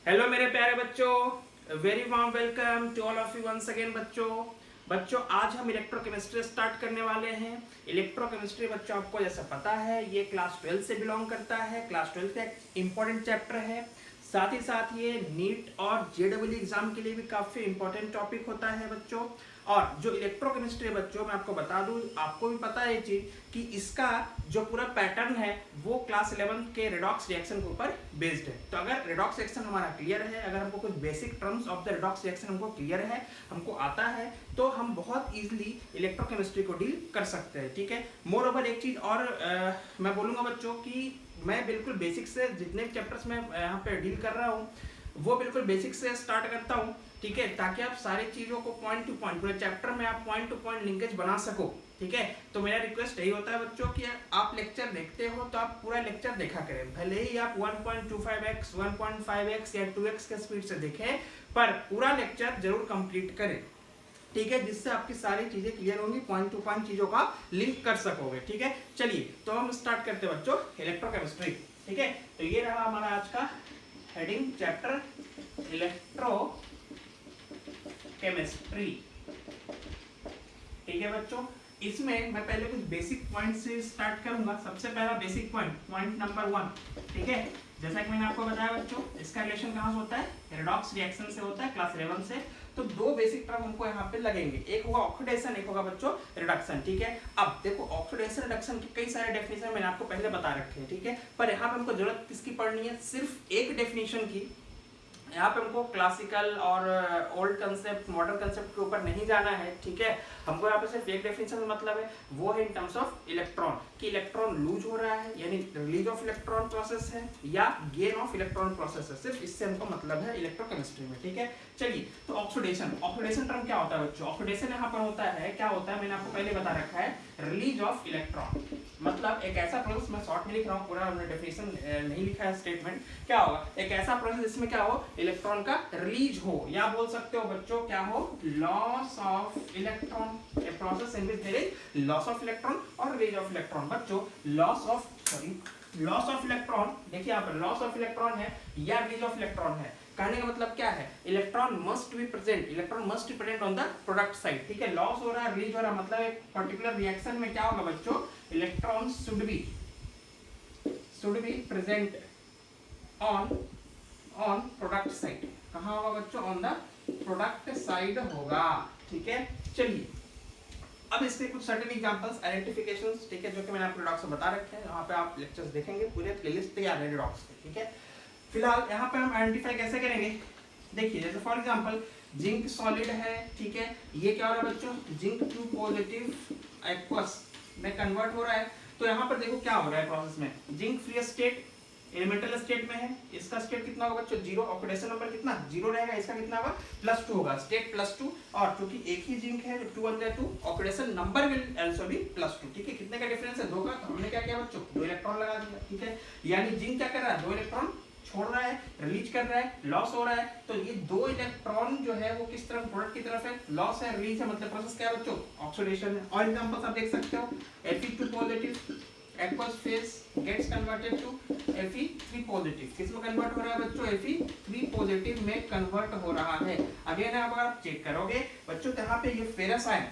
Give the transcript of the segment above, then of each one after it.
Hello मेरे प्यारे बच्चों, very warm welcome to all of you once again. बच्चों आज हम इलेक्ट्रोकेमिस्ट्री स्टार्ट करने वाले हैं। इलेक्ट्रोकेमिस्ट्री बच्चों आपको जैसा पता है ये क्लास 12 से बिलोंग करता है। क्लास 12 का एक इम्पॉर्टेंट चैप्टर है। साथ ही साथ ये नीट और जेडब्ल्यू एग्जाम के लिए भी काफ़ी इंपॉर्टेंट टॉपिक होता है बच्चों। और जो इलेक्ट्रोकेमिस्ट्री है बच्चों, मैं आपको बता दूं, आपको भी पता है ये चीज कि इसका जो पूरा पैटर्न है वो क्लास 11 के रेडॉक्स रिएक्शन के ऊपर बेस्ड है। तो अगर रेडॉक्स रिएक्शन हमारा क्लियर है, अगर हमको कुछ basic terms of the redox reaction हमको क्लियर है, हमको आता है, तो हम बहुत इजीली इलेक्ट्रोकेमिस्ट्री को डील कर सकते हैं। ठीक है। मोर ओवर एक चीज और मैं बोलूंगा बच्चों कि मैं बिल्कुल बेसिक से जितने चैप्टर्स में यहाँ पे डील कर रहा हूँ वो बिल्कुल बेसिक से स्टार्ट करता हूँ। ठीक है, ताकि आप सारी चीजों को पॉइंट टू पॉइंट पूरे चैप्टर में आप पॉइंट टू पॉइंट लिंकेज बना सको। ठीक है, तो मेरा रिक्वेस्ट यही होता है बच्चों कि आप लेक्चर देखते हो तो आप पूरा लेक्चर देखा करें, भले ही आप 1.25x 1.5x या 2x के स्पीड से देखें, पर पूरा लेक्चर जरूर कंप्लीट करें। ठीक है, जिससे आपकी सारी चीजें क्लियर होंगी, पॉइंट टू पॉइंट चीजों का लिंक कर सकोगे। ठीक है, चलिए तो हम स्टार्ट करते हैं बच्चों इलेक्ट्रोकेमिस्ट्री। ठीक है, तो ये रहा हमारा आज का हेडिंग चैप्टर इलेक्ट्रो केमिस्ट्री। ठीक है बच्चों, इसमें मैं पहले कुछ बेसिक पॉइंट से स्टार्ट करूंगा। सबसे पहला बेसिक पॉइंट नंबर 1। ठीक है, जैसा कि मैंने आपको बताया बच्चों, इसका रिलेशन कहाँ से होता है? रेडॉक्स रिएक्शन से होता है, क्लास 11 से। तो दो बेसिक टर्म हमको यहाँ पे लगेंगे, एक होगा ऑक्सीडेशन, एक होगा बच्चों रिडक्शन। ठीक है, अब देखो ऑक्सीडेशन रिडक्शन के कई सारे डेफिनेशन मैंने आपको पहले बता रखे हैं। ठीक है, पर यहाँ पे हमको जरूरत किसकी पड़नी है? सिर्फ एक डेफिनेशन की। यहाँ पे हमको क्लासिकल और ओल्ड कंसेप्ट मॉडर्न कंसेप्ट के ऊपर नहीं जाना है। ठीक है, हमको यहाँ पे सिर्फ एक डेफिनेशन मतलब है, वो है इन टर्म्स ऑफ इलेक्ट्रॉन, कि इलेक्ट्रॉन लूज हो रहा है यानी रिलीज ऑफ इलेक्ट्रॉन प्रोसेस है या गेन ऑफ इलेक्ट्रॉन प्रोसेस है। सिर्फ इससे हमको मतलब है इलेक्ट्रोकेमिस्ट्री में। ठीक है, चलिए तो ऑक्सीडेशन टर्म क्या होता है बच्चों? ऑक्सीडेशन यहाँ पर होता है, क्या होता है मैंने आपको पहले बता रखा है, रिलीज ऑफ इलेक्ट्रॉन। मतलब एक ऐसा प्रोसेस, मैं शॉर्ट में लिख रहा हूँ, पूरा डेफिनेशन नहीं लिखा है स्टेटमेंट। क्या होगा? एक ऐसा प्रोसेस जिसमें क्या हो, इलेक्ट्रॉन का रिलीज हो, या बोल सकते हो बच्चों क्या हो, loss of electron. A process in which there is loss of electron और रिलीज ऑफ इलेक्ट्रॉन। बच्चों लॉस ऑफ इलेक्ट्रॉन, देखिए यहाँ पर लॉस ऑफ इलेक्ट्रॉन है या रिलीज ऑफ इलेक्ट्रॉन है। कहने का मतलब क्या है? Electron must be present on the product side. ठीक है, लॉस हो रहा है, रिलीज हो रहा है, मतलब एक पर्टिकुलर रिएक्शन में क्या होगा बच्चों, electron should be present on product side. कहाँ होगा बच्चों? ऑन द प्रोडक्ट साइड होगा। ठीक है, चलिए अब इसके कुछ सर्टेन एग्जांपल्स, आइडेंटिफिकेशंस, ठीक है, जो कि मैंने आपको रिडॉक्स में बता रखे हैं। यहाँ पे आप लेक्चर्स देखेंगे, पूरे प्लेलिस्ट तैयार है रिडॉक्स के। ठीक है, फिलहाल यहाँ पे हम आइडेंटिफाई कैसे करेंगे? देखिए जैसे फॉर एग्जांपल जिंक सॉलिड है। ठीक है, ये क्या हो रहा है बच्चों, जिंक टू पॉजिटिव एक्वस में कन्वर्ट हो रहा है। तो यहाँ पर देखो क्या हो रहा है प्रोसेस में, zinc free state elemental state में है, इसका स्टेट कितना होगा बच्चों? 0। ऑक्सीडेशन नंबर कितना? 0 रहेगा। इसका कितना होगा? +2 होगा, स्टेट +2। और चूंकि एक ही जिंक है, 2 1 2, oxidation number will also be +2। ठीक है, कितने का डिफरेंस है? 2 का। तो हमने क्या किया बच्चों, 2 इलेक्ट्रॉन लगा दिया। ठीक है, यानी जिंक क्या कर रहा है, 2 इलेक्ट्रॉन छोड़ रहा है, रिलीज कर रहा है, लॉस हो रहा है। तो ये 2 इलेक्ट्रॉन जो है वो किस तरफ, प्रोडक्ट की तरफ है, लॉस है, रिलीज है, मतलब प्रोसेस क्या है बच्चों, ऑक्सीडेशन है। और एग्जांपल्स आप देख सकते हो, Fe2 positive aqueous phase gets converted to Fe3 positive. किस में कन्वर्ट हो रहा है बच्चों? Fe3 पॉजिटिव में कन्वर्ट हो रहा है। अगेन अब आप चेक करोगे बच्चों, यहाँ पे ये फेरस आयन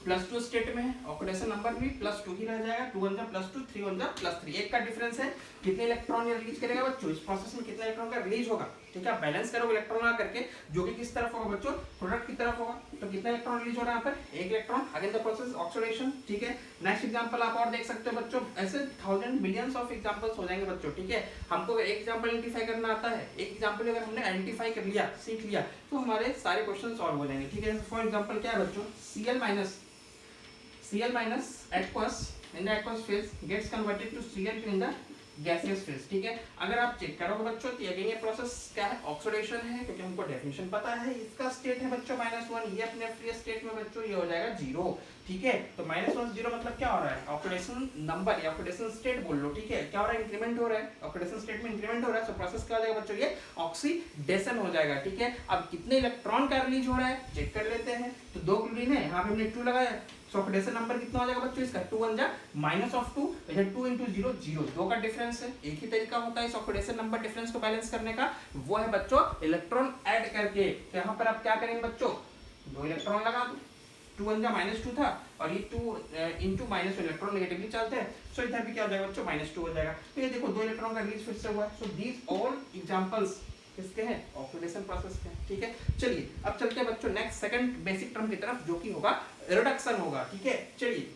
+2 स्टेट में है, ऑक्सीडेशन नंबर भी +2 ही रह जाएगा। 2 1 +2, 3 1 +3, एक का डिफरेंस है। कितने इलेक्ट्रॉन ये रिलीज करेगा बच्चों? इस प्रोसेस में कितना इलेक्ट्रॉन का रिलीज होगा? ठीक है, बैलेंस करोगे इलेक्ट्रॉन लगा करके, जो कि किस तरफ होगा बच्चों, प्रोडक्ट की तरफ होगा। तो कितना इलेक्ट्रॉन रिलीज हो रहा है यहाँ पर? 1 electron. Again the process oxidation. ठीक है, नेक्स्ट एग्जांपल आप और देख सकते हो बच्चों, ऐसे थाउजेंड मिलियंस ऑफ एग्जांपल्स हो जाएंगे बच्चों। ठीक है, हमको एक एग्जांपल आइडेंटिफाई करना आता है, एक एग्जांपल अगर हमने आइडेंटिफाई कर लिया, सीख लिया, तो हमारे सारे क्वेश्चन सॉल्व हो जाएंगे। ठीक है, फॉर एग्जांपल क्या है बच्चों, Cl minus aqueous in the aqueous phase gets converted to Cl2 in the gaseous phase। ठीक है, अगर आप चेक करोगे बच्चों तो अगेन ये प्रोसेस क्या है, ऑक्सीडेशन है, क्योंकि हमको डेफिनेशन पता है। इसका स्टेट है बच्चों -1, ये अपने फ्री स्टेट में बच्चों ये हो जाएगा 0। ठीक है, तो -1 0 मतलब क्या हो रहा है, ऑक्सीडेशन नंबर या ऑक्सीडेशन स्टेट बोल लो। ठीक है, क्या हो रहा है, इंक्रीमेंट हो रहा है, ऑक्सीडेशन स्टेट में इंक्रीमेंट हो रहा है। तो प्रोसेस क्या हो जाएगा बच्चों, ये ऑक्सीडेशन हो जाएगा। ठीक है, अब कितने इलेक्ट्रॉन का रिलीज हो रहा है चेक कर लेते हैं। तो 2 क्लोरीन है, यहाँ पे हमने 2 लगाया, सो ऑक्सीडेशन नंबर कितना हो जाएगा बच्चों इसका 2 1 जा -2, इधर 2 × 0 0, 2 का डिफरेंस है। एक ही तरीका होता है इस ऑक्सीडेशन नंबर डिफरेंस को बैलेंस करने का, वो है बच्चों इलेक्ट्रॉन ऐड करके। तो यहाँ पर आप क्या करेंगे बच्चों, 2 इलेक्ट्रॉन लगा दो, 2 1 जा -2 था और ये 2 × -2 इलेक्ट्रॉन नेगेटिवली चलते हैं, सो इधर भी क्या हो जाएगा बच्चों -2 हो जाएगा। तो ये देखो 2 इलेक्ट्रॉन का रिलीज फिर से हुआ है। सो दीज ऑल एग्जांपल्स किसके हैं, ऑक्सीडेशन प्रोसेस के हैं। ठीक है, चलिए अब चलते हैं बच्चों नेक्स्ट सेकंड बेसिक टर्म की तरफ, जो कि होगा रिडक्शन होगा। ठीक है, चलिए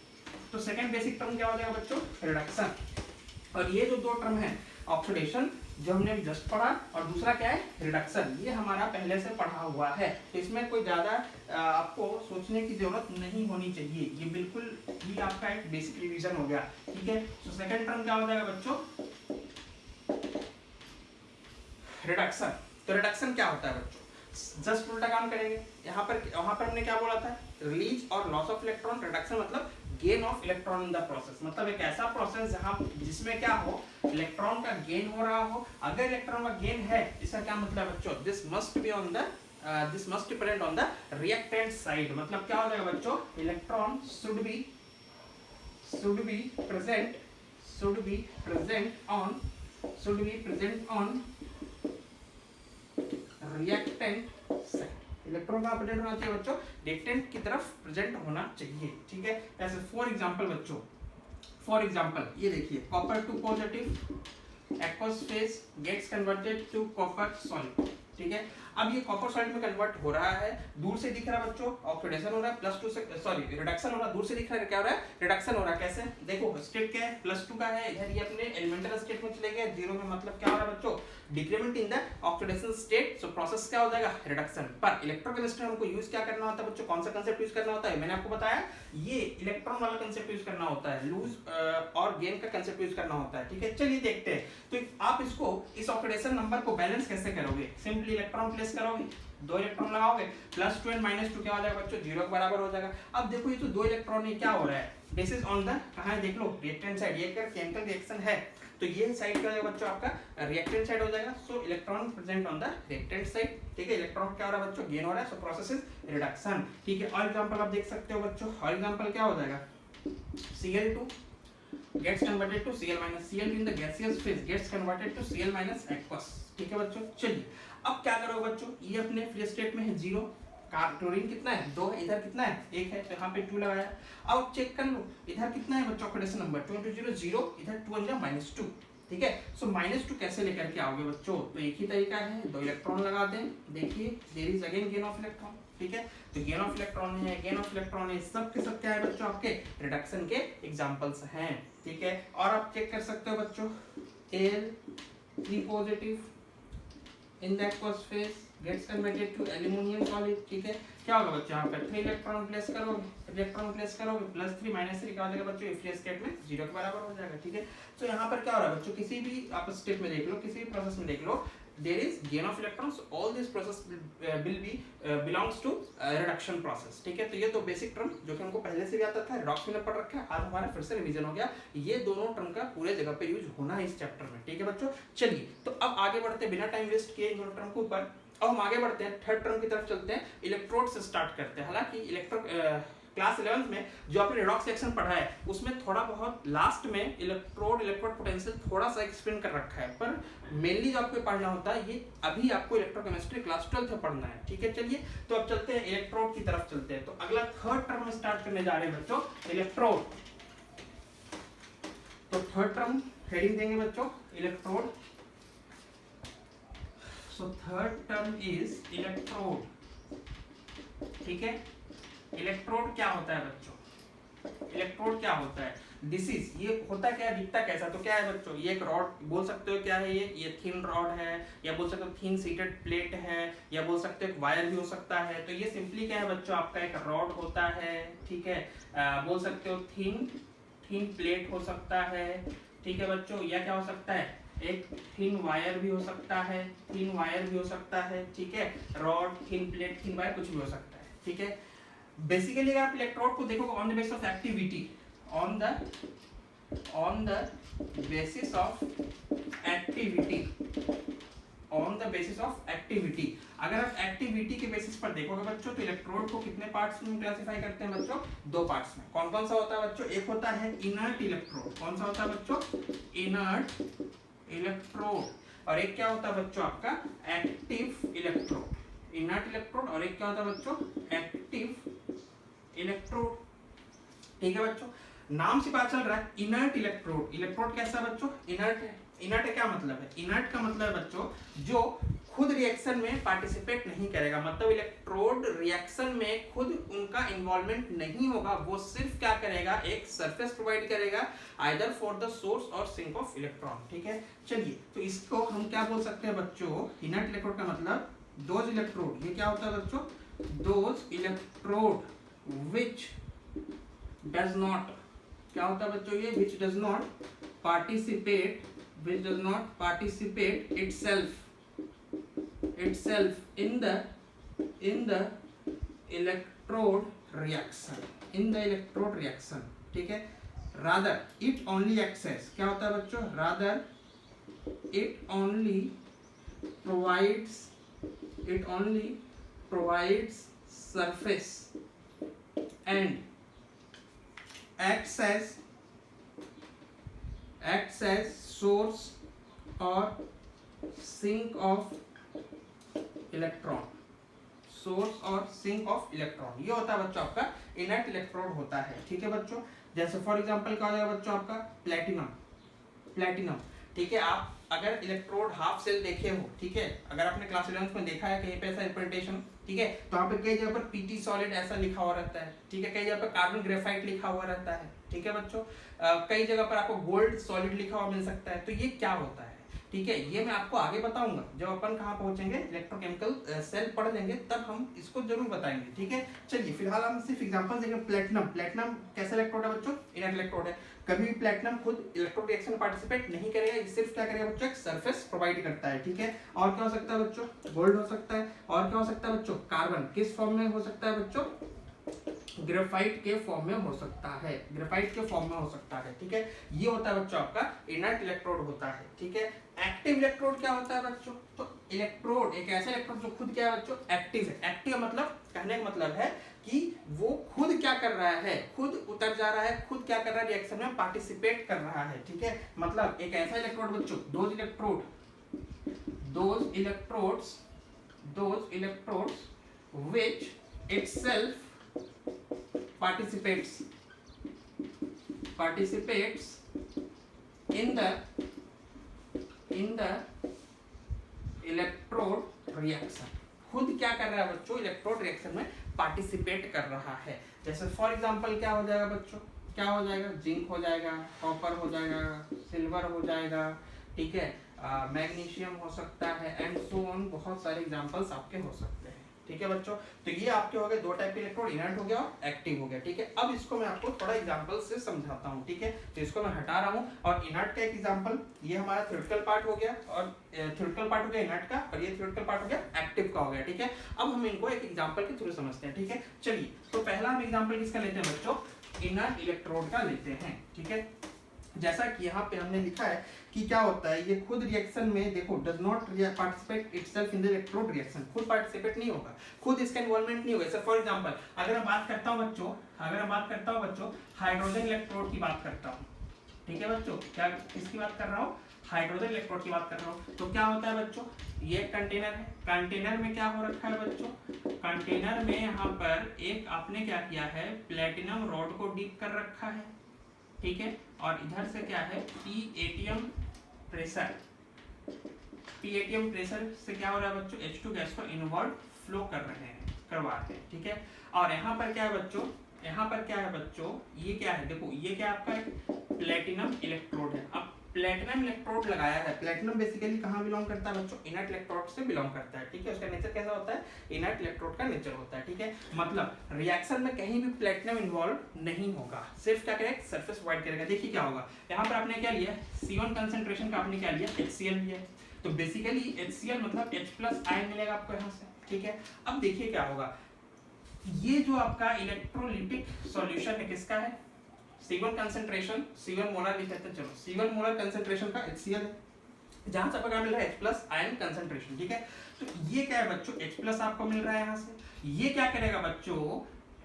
तो सेकंड बेसिक टर्म क्या हो जाएगा बच्चों, रिडक्शन। और ये जो दो टर्म है, ऑक्सीडेशन जो हमने अभी जस्ट पढ़ा, और दूसरा क्या है रिडक्शन, ये हमारा पहले से पढ़ा हुआ है, तो इसमें कोई ज्यादा आपको सोचने की जरूरत नहीं होनी चाहिए, ये बिल्कुल ही आपका एक बेसिक रिवीजन हो गया। ठीक है, तो सेकंड टर्म क्या हो जाएगा बच्चों, रिडक्शन। तो रिडक्शन क्या होता है बच्चों, जस्ट उल्टा काम करेंगे। वहां पर हमने क्या बोला था, रिलीज और लॉस ऑफ इलेक्ट्रॉन। रिडक्शन मतलब gain of electron in the process, मतलब एक ऐसा प्रोसेस जहां जिसमें क्या हो, इलेक्ट्रॉन का गेन हो रहा हो। अगर इलेक्ट्रॉन का गेन है, इसका क्या मतलब है बच्चों, this must be on the this must present on the reactant side. मतलब क्या हो जाएगा बच्चों, electron should be present on reactant side. Electron का प्रेजेंट होना चाहिए बच्चों, रिएक्टेंट की तरफ प्रेजेंट होना चाहिए। ठीक है, ऐसे फॉर एग्जांपल ये देखिए, copper two positive aqueous phase gets converted to copper solid। ठीक है, अब ये कॉपर सॉलिड में कन्वर्ट हो रहा है, दूर से दिख रहा है बच्चों ऑक्सीडेशन हो रहा है, +2 से सॉरी रिडक्शन हो रहा है, दूर से दिख रहा है, क्या हो रहा है रिडक्शन हो रहा है। कैसे देखो, स्टेट क्या है, +2 का है, इधर ये अपने एलिमेंटल स्टेट में चले गए 0 में, मतलब क्या हो रहा है बच्चों, decrement in the oxidation state. So process क्या हो जाएगा, रिडक्शन। पर इलेक्ट्रोकेमिस्ट्री हमको यूज क्या करना होता है बच्चों, कौन सा कांसेप्ट यूज करना होता है, मैंने आपको बताया ये इलेक्ट्रॉन वाला कांसेप्ट यूज करना होता है, लूज और गेन का कांसेप्ट यूज करना होता है। ठीक है, चलिए देखते हैं। तो आप इसको इस ऑक्सीडेशन नंबर को बैलेंस कैसे करोगे, सिंपली इलेक्ट्रॉन प्लेस करोगे, 2 इलेक्ट्रॉन लगाओगे, +2 और -2 क्या हो जाएगा बच्चों, 0 के बराबर हो जाएगा। अब देखो ये तो 2 इलेक्ट्रॉन है, क्या हो रहा है, दिस इज ऑन द कहां है देख लो, रिएक्टेंट साइड। ये अगर केमिकल रिएक्शन है तो ये साइड क्या हो जाएगा बच्चों, आपका रिएक्टेंट साइड हो जाएगा। सो electron present on the reactant side. ठीक है, इलेक्ट्रॉन क्या हो रहा है बच्चों, गेन हो रहा है, सो प्रोसेस इज रिडक्शन। ठीक है, और एग्जांपल आप देख सकते हो बच्चों, और एग्जांपल क्या हो जाएगा, Cl2 gets converted to Cl minus, Cl in the gaseous phase gets converted to Cl minus aqueous। ठीक है बच्चों, चलिए अब क्या करोगे बच्चों, ये अपने फ्री स्टेट में है 0, क्लोरीन कितना है 2 है, इधर कितना है 1 है, तो यहाँ पे 2 लगाया। अब चेक कर लो इधर कितना है बच्चों, ऑक्सीडेशन नंबर 2 × 0 0, इधर 2 × -2। ठीक है, सो -2 कैसे लेकर के आओगे बच्चों, तो एक ही तरीका है, 2 इलेक्ट्रॉन लगा दें, देखिए there is again gain of electron. ठीक है, तो गेन ऑफ इलेक्ट्रॉन है, सब के सब क्या है बच्चों, आपके रिडक्शन के एग्जांपल्स हैं। ठीक है, और आप चेक कर सकते हो बच्चों, Al3 positive in the aqueous phase gets converted to aluminum solid। ठीक है, क्या होगा बच्चों, यहाँ पे 3 इलेक्ट्रॉन प्लेस करोगे, +3 -3 क्या हो जाएगा बच्चों, फ्री स्टेट में 0 के बराबर हो जाएगा। ठीक है, तो यहाँ पर क्या हो रहा है बच्चों, किसी भी आप स्टेट में देख लो, किसी भी प्रोसेस में देख लो, there is gain of electrons, so all this process will be belongs to reduction process। ठीक है, तो ये तो बेसिक टर्म जो कि हमको पहले से भी आता था, रिडॉक्स में पढ़ रखा है, आज हमारा फिर से रिवीजन हो गया। ये दोनों टर्म का पूरे जगह पे यूज होना है इस चैप्टर में। ठीक है बच्चों, चलिए तो अब आगे बढ़ते हैं, बिना टाइम वेस्ट किए इन दोनों टर्म के ऊपर। अब हम आगे बढ़ते हैं, थर्ड टर्म की तरफ चलते हैं, इलेक्ट्रोड से स्टार्ट करते हैं। हालांकि क्लास 11th में जो आपने रिडॉक्स रिएक्शन पढ़ा है उसमें थोड़ा बहुत लास्ट में इलेक्ट्रोड पोटेंशियल थोड़ा सा एक्सप्लेन कर रखा है, पर मेनली जो आपको पढ़ना होता है ये अभी आपको इलेक्ट्रोकेमिस्ट्री क्लास 12th में पढ़ना है। ठीक है, चलिए तो अब चलते हैं इलेक्ट्रोड की तरफ चलते हैं। तो अगला थर्ड टर्म में स्टार्ट करने जा रहे हैं बच्चों, इलेक्ट्रोड। तो थर्ड टर्म हेडिंग देंगे बच्चों electrode. So third term is electrode. ठीक है, इलेक्ट्रोड क्या होता है बच्चों, इलेक्ट्रोड क्या होता है, डिसीज ये होता क्या है, दिखता कैसा, तो क्या है बच्चों, ये एक रॉड बोल सकते हो, क्या है ये थिन रॉड है, या बोल सकते हो थिन सीटेड प्लेट है, या बोल सकते हो वायर भी हो सकता है। तो ये सिंपली क्या है बच्चों, आपका एक रॉड होता है। ठीक है, बोल सकते हो थिन प्लेट हो सकता है। ठीक है बच्चों, या क्या हो सकता है, एक थिन वायर भी हो सकता है, ठीक है, rod, thin plate, thin wire, कुछ भी हो सकता है। ठीक है, बेसिकली अगर आप इलेक्ट्रोड को देखोगे on the basis of activity, on the basis of activity, on the basis of activity. अगर आप एक्टिविटी के बेसिस पर देखोगे बच्चों तो इलेक्ट्रोड को कितने पार्ट्स में क्लासिफाई करते हैं बच्चों? दो पार्ट्स में। कौन कौन सा होता है बच्चों? एक होता है इनर्ट इलेक्ट्रोड। कौन सा होता है बच्चों? Inert electrode. और एक क्या होता है बच्चों? आपका एक्टिव इलेक्ट्रोड। इनर्ट इलेक्ट्रोड और एक क्या होता है बच्चों? Active electrode. ठीक है बच्चों, नाम से पता चल रहा है इनर्ट इलेक्ट्रोड। इलेक्ट्रोड कैसा है बच्चों? इनर्ट है। इनर्ट क्या मतलब है? इनर्ट का मतलब है बच्चों जो खुद रिएक्शन में पार्टिसिपेट नहीं करेगा, मतलब इलेक्ट्रोड रिएक्शन में खुद उनका इन्वॉल्वमेंट नहीं होगा, वो सिर्फ क्या करेगा? एक सरफेस प्रोवाइड करेगा आइदर फॉर द सोर्स और सिंक ऑफ इलेक्ट्रॉन। ठीक है, चलिए तो इसको हम क्या बोल सकते हैं बच्चों? इनर्ट इलेक्ट्रोड का मतलब दोज इलेक्ट्रोड। ये क्या होता है बच्चों? Those electrode which does not, क्या होता है बच्चों? ये which does not participate, which does not participate itself in the electrode reaction, ठीक है। rather it only access, क्या होता है बच्चों? rather it only provides surface and acts as source और सिंक ऑफ इलेक्ट्रॉन। सोर्स और सिंक ऑफ इलेक्ट्रॉन, ये होता है बच्चों आपका इनर्ट इलेक्ट्रोड होता है। ठीक है बच्चों, जैसे फॉर एग्जांपल क्या हो जाएगा बच्चों? आपका प्लेटिनम। ठीक है, आप अगर इलेक्ट्रोड हाफ सेल देखे हो, ठीक है, अगर आपने क्लास 11 में देखा है कहीं पे ऐसा रिप्रेजेंटेशन, ठीक है, तो यहाँ पे कई जगह पर पीटी सॉलिड ऐसा लिखा हुआ रहता है, ठीक है, कई जगह पर कार्बन ग्रेफाइट लिखा हुआ रहता है, ठीक है बच्चों, कई जगह पर आपको गोल्ड सॉलिड लिखा हुआ मिल सकता है। तो ये क्या होता है? ठीक है, ये मैं आपको आगे बताऊंगा जब अपन कहाँ पहुंचेंगे, इलेक्ट्रोकेमिकल सेल पढ़ लेंगे तब हम इसको जरूर बताएंगे। ठीक है, चलिए फिलहाल हम सिर्फ एग्जांपल देखेंगे। प्लेटिनम कैसा इलेक्ट्रोड है बच्चों? इनर्ट इलेक्ट्रोड है। कभी भी प्लेटिनम खुद इलेक्ट्रोड रिएक्शन में पार्टिसिपेट नहीं करेगा, ये सिर्फ क्या करेगा बच्चों? एक सरफेस प्रोवाइड करता है। ठीक है, और क्या हो सकता है बच्चों? गोल्ड हो सकता है। और क्या हो सकता है बच्चों? कार्बन। किस फॉर्म में हो सकता है बच्चों? ग्रेफाइट के फॉर्म में हो सकता है, ग्रेफाइट के फॉर्म में हो सकता है। ठीक है, ये होता है बच्चों आपका इनर्ट इलेक्ट्रोड होता है। ठीक है, एक्टिव इलेक्ट्रोड क्या होता है बच्चों? तो इलेक्ट्रोड एक ऐसा इलेक्ट्रोड जो खुद क्या है बच्चों? एक्टिव है। एक्टिव मतलब कहने का मतलब है कि वो खुद क्या कर रहा है? खुद उतर जा रहा है, खुद क्या कर रहा है? रिएक्शन में पार्टिसिपेट कर रहा है। ठीक है, मतलब एक ऐसा इलेक्ट्रोड बच्चों, those electrodes which itself participates in the electrode reaction. खुद क्या कर रहा है बच्चों? इलेक्ट्रोड रिएक्शन में पार्टिसिपेट कर रहा है। जैसे फॉर एग्जांपल क्या हो जाएगा बच्चों? क्या हो जाएगा? जिंक हो जाएगा, कॉपर हो जाएगा, सिल्वर हो जाएगा, ठीक है, मैग्नीशियम हो सकता है, एंड सो ऑन। बहुत सारे एग्जांपल्स आपके हो सकते हैं। ठीक है बच्चों, तो ये आपके हो गए दो टाइप के इलेक्ट्रोड, इनर्ट हो गया और एक्टिव हो गया। ठीक है, अब इसको मैं आपको थोड़ा एग्जांपल से समझाता हूँ। ठीक है, तो इसको मैं हटा रहा हूँ। और इनर्ट का एक एग्जांपल, ये हमारा थ्योरेटिकल पार्ट हो गया, और थ्योरेटिकल पार्ट हो गया इनर्ट का, और ये थ्योरेटिकल पार्ट हो गया एक्टिव का हो गया। ठीक है, अब हम इनको एक एग्जांपल के थ्रू समझते हैं। ठीक है, चलिए तो पहला हम एग्जांपल किसका लेते हैं बच्चों? इनर्ट इलेक्ट्रोड का लेते हैं। ठीक है, जैसा कि यहाँ पे हमने लिखा है कि क्या होता है, ये खुद रिएक्शन में देखो does not participate itself in the electrode reaction, खुद पार्टिसिपेट नहीं होगा, खुद इसका इन्वॉल्वमेंट नहीं होगा। जैसे फॉर एग्जांपल अगर मैं बात करता हूँ बच्चों, हाइड्रोजन इलेक्ट्रोड की बात करता हूँ। ठीक है बच्चों, क्या किसकी बात कर रहा हूँ? हाइड्रोजन इलेक्ट्रोड की बात कर रहा हूँ। तो क्या होता है बच्चों? ये कंटेनर है, कंटेनर में क्या हो रखा है बच्चों? कंटेनर में यहाँ पर एक आपने क्या किया है? प्लेटिनम रॉड को डीप कर रखा है। ठीक है, और इधर से क्या है? पीएटीएम प्रेशर से क्या हो रहा है बच्चों? H2 गैस को इनवर्ट फ्लो करवा रहे हैं। ठीक है, और यहाँ पर क्या है बच्चों? ये क्या है? देखो ये क्या आपका एक प्लेटिनम इलेक्ट्रोड है। अब प्लेटिनम इलेक्ट्रोड लगाया है। प्लेटिनम बेसिकली कहाँ बिलोंग करता है बच्चों? इनर्ट इलेक्ट्रोड से बिलोंग करता है। ठीक है, उसका नेचर कैसा होता है? इनर्ट इलेक्ट्रोड का नेचर होता है। ठीक है, मतलब रिएक्शन में कहीं भी प्लेटिनम इन्वॉल्व नहीं होगा, सिर्फ क्या करेगा? सरफेस प्रोवाइड करेगा। देखिए क्या होगा, यहाँ पर आपने क्या लिया? C1 कंसेंट्रेशन का आपने क्या लिया? HCl लिया। तो बेसिकली HCl मतलब H+ आयन मिलेगा आपको यहाँ से। ठीक है, अब देखिए क्या होगा, ये जो आपका इलेक्ट्रोलिटिक सॉल्यूशन है किसका है? C1 कंसेंट्रेशन, C1 मोलर लिख लेते हैं। चलो, C1 मोलर कंसेंट्रेशन का HCl है। जहां से आपको क्या मिल रहा है H प्लस आयन कंसंट्रेशन, ठीक है। तो ये क्या है बच्चों, H प्लस आपको मिल रहा है यहाँ से। ये क्या करेगा बच्चों,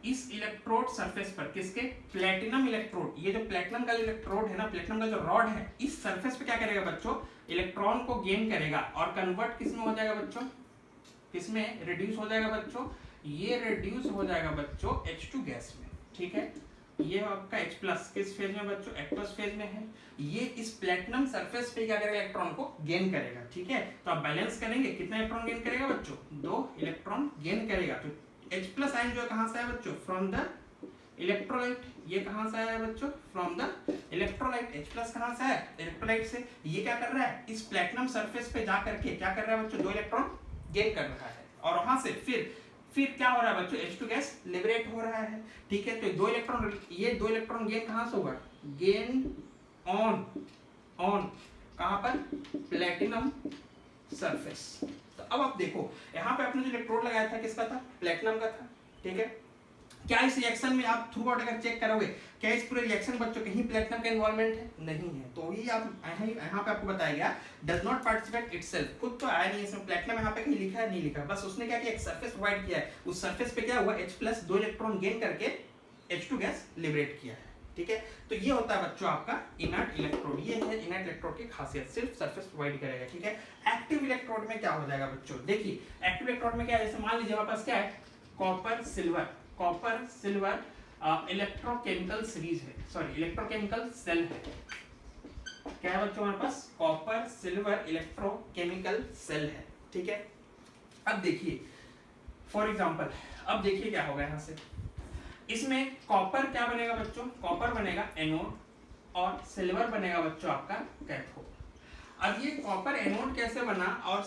इस इलेक्ट्रोड सरफेस पर, किसके, प्लेटिनम इलेक्ट्रोड, ये जो प्लेटिनम का जो इलेक्ट्रोड है ना, प्लेटिनम का जो रॉड है, इस सरफेस पे क्या करेगा बच्चों, इलेक्ट्रॉन को गेन करेगा और कन्वर्ट किस में हो जाएगा बच्चों, किसमें रिड्यूस हो जाएगा बच्चों, ये रिड्यूस हो जाएगा बच्चों H2 गैस में, ठीक है। ये आपका H प्लस किस फेज में बच्चों, एक्वस फेज में है। ये इस प्लेटिनम सरफेस पे क्या करेगा, इलेक्ट्रॉन को गेन करेगा, ठीक है। तो आप बैलेंस करेंगे, कितना इलेक्ट्रॉन गेन करेगा बच्चों, 2 इलेक्ट्रॉन गेन करेगा। तो H प्लस आयन जो है कहां से आया बच्चों, फ्रॉम द इलेक्ट्रोलाइट। ये कहां से आया बच्चों, from the electrolyte. H plus कहां से आया, इलेक्ट्रोलाइट से। ये क्या कर रहा है, इस प्लेटिनम सरफेस पे जा करके क्या कर रहा है बच्चों, 2 इलेक्ट्रॉन गेन कर रहा है और वहां से फिर क्या हो रहा है बच्चों, H2 गैस लिबरेट हो रहा है, ठीक है। तो 2 इलेक्ट्रॉन, ये 2 इलेक्ट्रॉन गेन कहां से होगा, गेन ऑन कहां पर, प्लेटिनम सरफेस। तो अब आप देखो यहाँ पे आपने जो इलेक्ट्रोड लगाया था किसका था, प्लेटिनम का था, ठीक है। क्या इस रिएक्शन में आप थ्रू आउट अगर चेक करोगे, क्या इस पूरे रिएक्शन बच्चों कहीं प्लेटिनम का इन्वॉल्वमेंट है, नहीं है। तो ही आप यहाँ पे आपको बताया गया डज नॉट पार्टिसिपेट इटसेल्फ, खुद तो आया नहीं इसमें, प्लेटिनम यहाँ पे कहीं लिखा है, नहीं लिखा, बस उसने क्या किया, एक सरफेस प्रोवाइड किया है, उस सरफेस पे क्या हुआ, H प्लस 2 इलेक्ट्रॉन गेन करके H2 गैस लिबरेट किया है, ठीक है। तो ये होता है बच्चों आपका इनर्ट इलेक्ट्रोड। ये है इनर्ट इलेक्ट्रोड की खासियत, सिर्फ सरफेस प्रोवाइड करेगा, ठीक है। एक्टिव इलेक्ट्रोड में क्या हो जाएगा बच्चों, देखिए एक्टिव इलेक्ट्रोड में क्या है, जैसे मान लीजिए हमारे पास क्या है, कॉपर सिल्वर इलेक्ट्रोकेमिकल सीरीज है, सॉरी इलेक्ट्रोकेमिकल सेल है। क्या है बच्चों हमारे पास, कॉपर सिल्वर इलेक्ट्रोकेमिकल सेल है, ठीक है। अब देखिए फॉर एग्जांपल, अब देखिए क्या होगा यहाँ से, इसमें कॉपर क्या बनेगा बच्चों, कॉपर बनेगा एनोड और सिल्वर बनेगा बच्चों आपका कैथोड। अब ये कॉपर एनोड कैसे बना और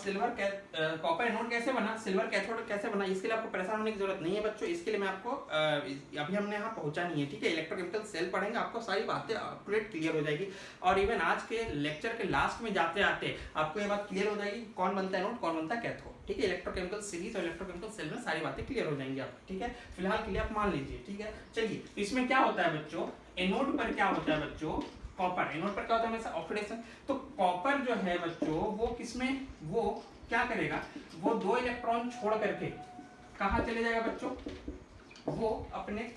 कॉपर एनोड कैसे बना, सिल्वर कैथोड कैसे बना, इसके लिए आपको परेशान होने की जरूरत नहीं है बच्चों। इसके लिए मैं आपको अभी हमने यहाँ पहुंचा नहीं है, ठीक है। इलेक्ट्रोकेमिकल सेल पढ़ेंगे, आपको सारी बातें अपडेट क्लियर हो जाएगी और इवन आज के लेक्चर के लास्ट में जाते आते आपको ये बात क्लियर हो जाएगी कौन बनता है एनोड, कौन बनता है कैथोड, ठीक है। इलेक्ट्रोकेमिकल सीरीज और इलेक्ट्रोकेमिकल सेल में सारी बातें क्लियर हो जाएंगी आपको, ठीक है। फिलहाल के लिए आप मान लीजिए, ठीक है। चलिए इसमें क्या होता है बच्चों, एनोड पर क्या होता है बच्चों, कॉपर, एनोड पर क्या होता है हमेशा ऑक्सीडेशन। तो कॉपर जो है बच्चों वो किसमें, वो क्या करेगा, वो 2 इलेक्ट्रॉन छोड़ करके कहां चले जाएगा बच्चों, वो अपने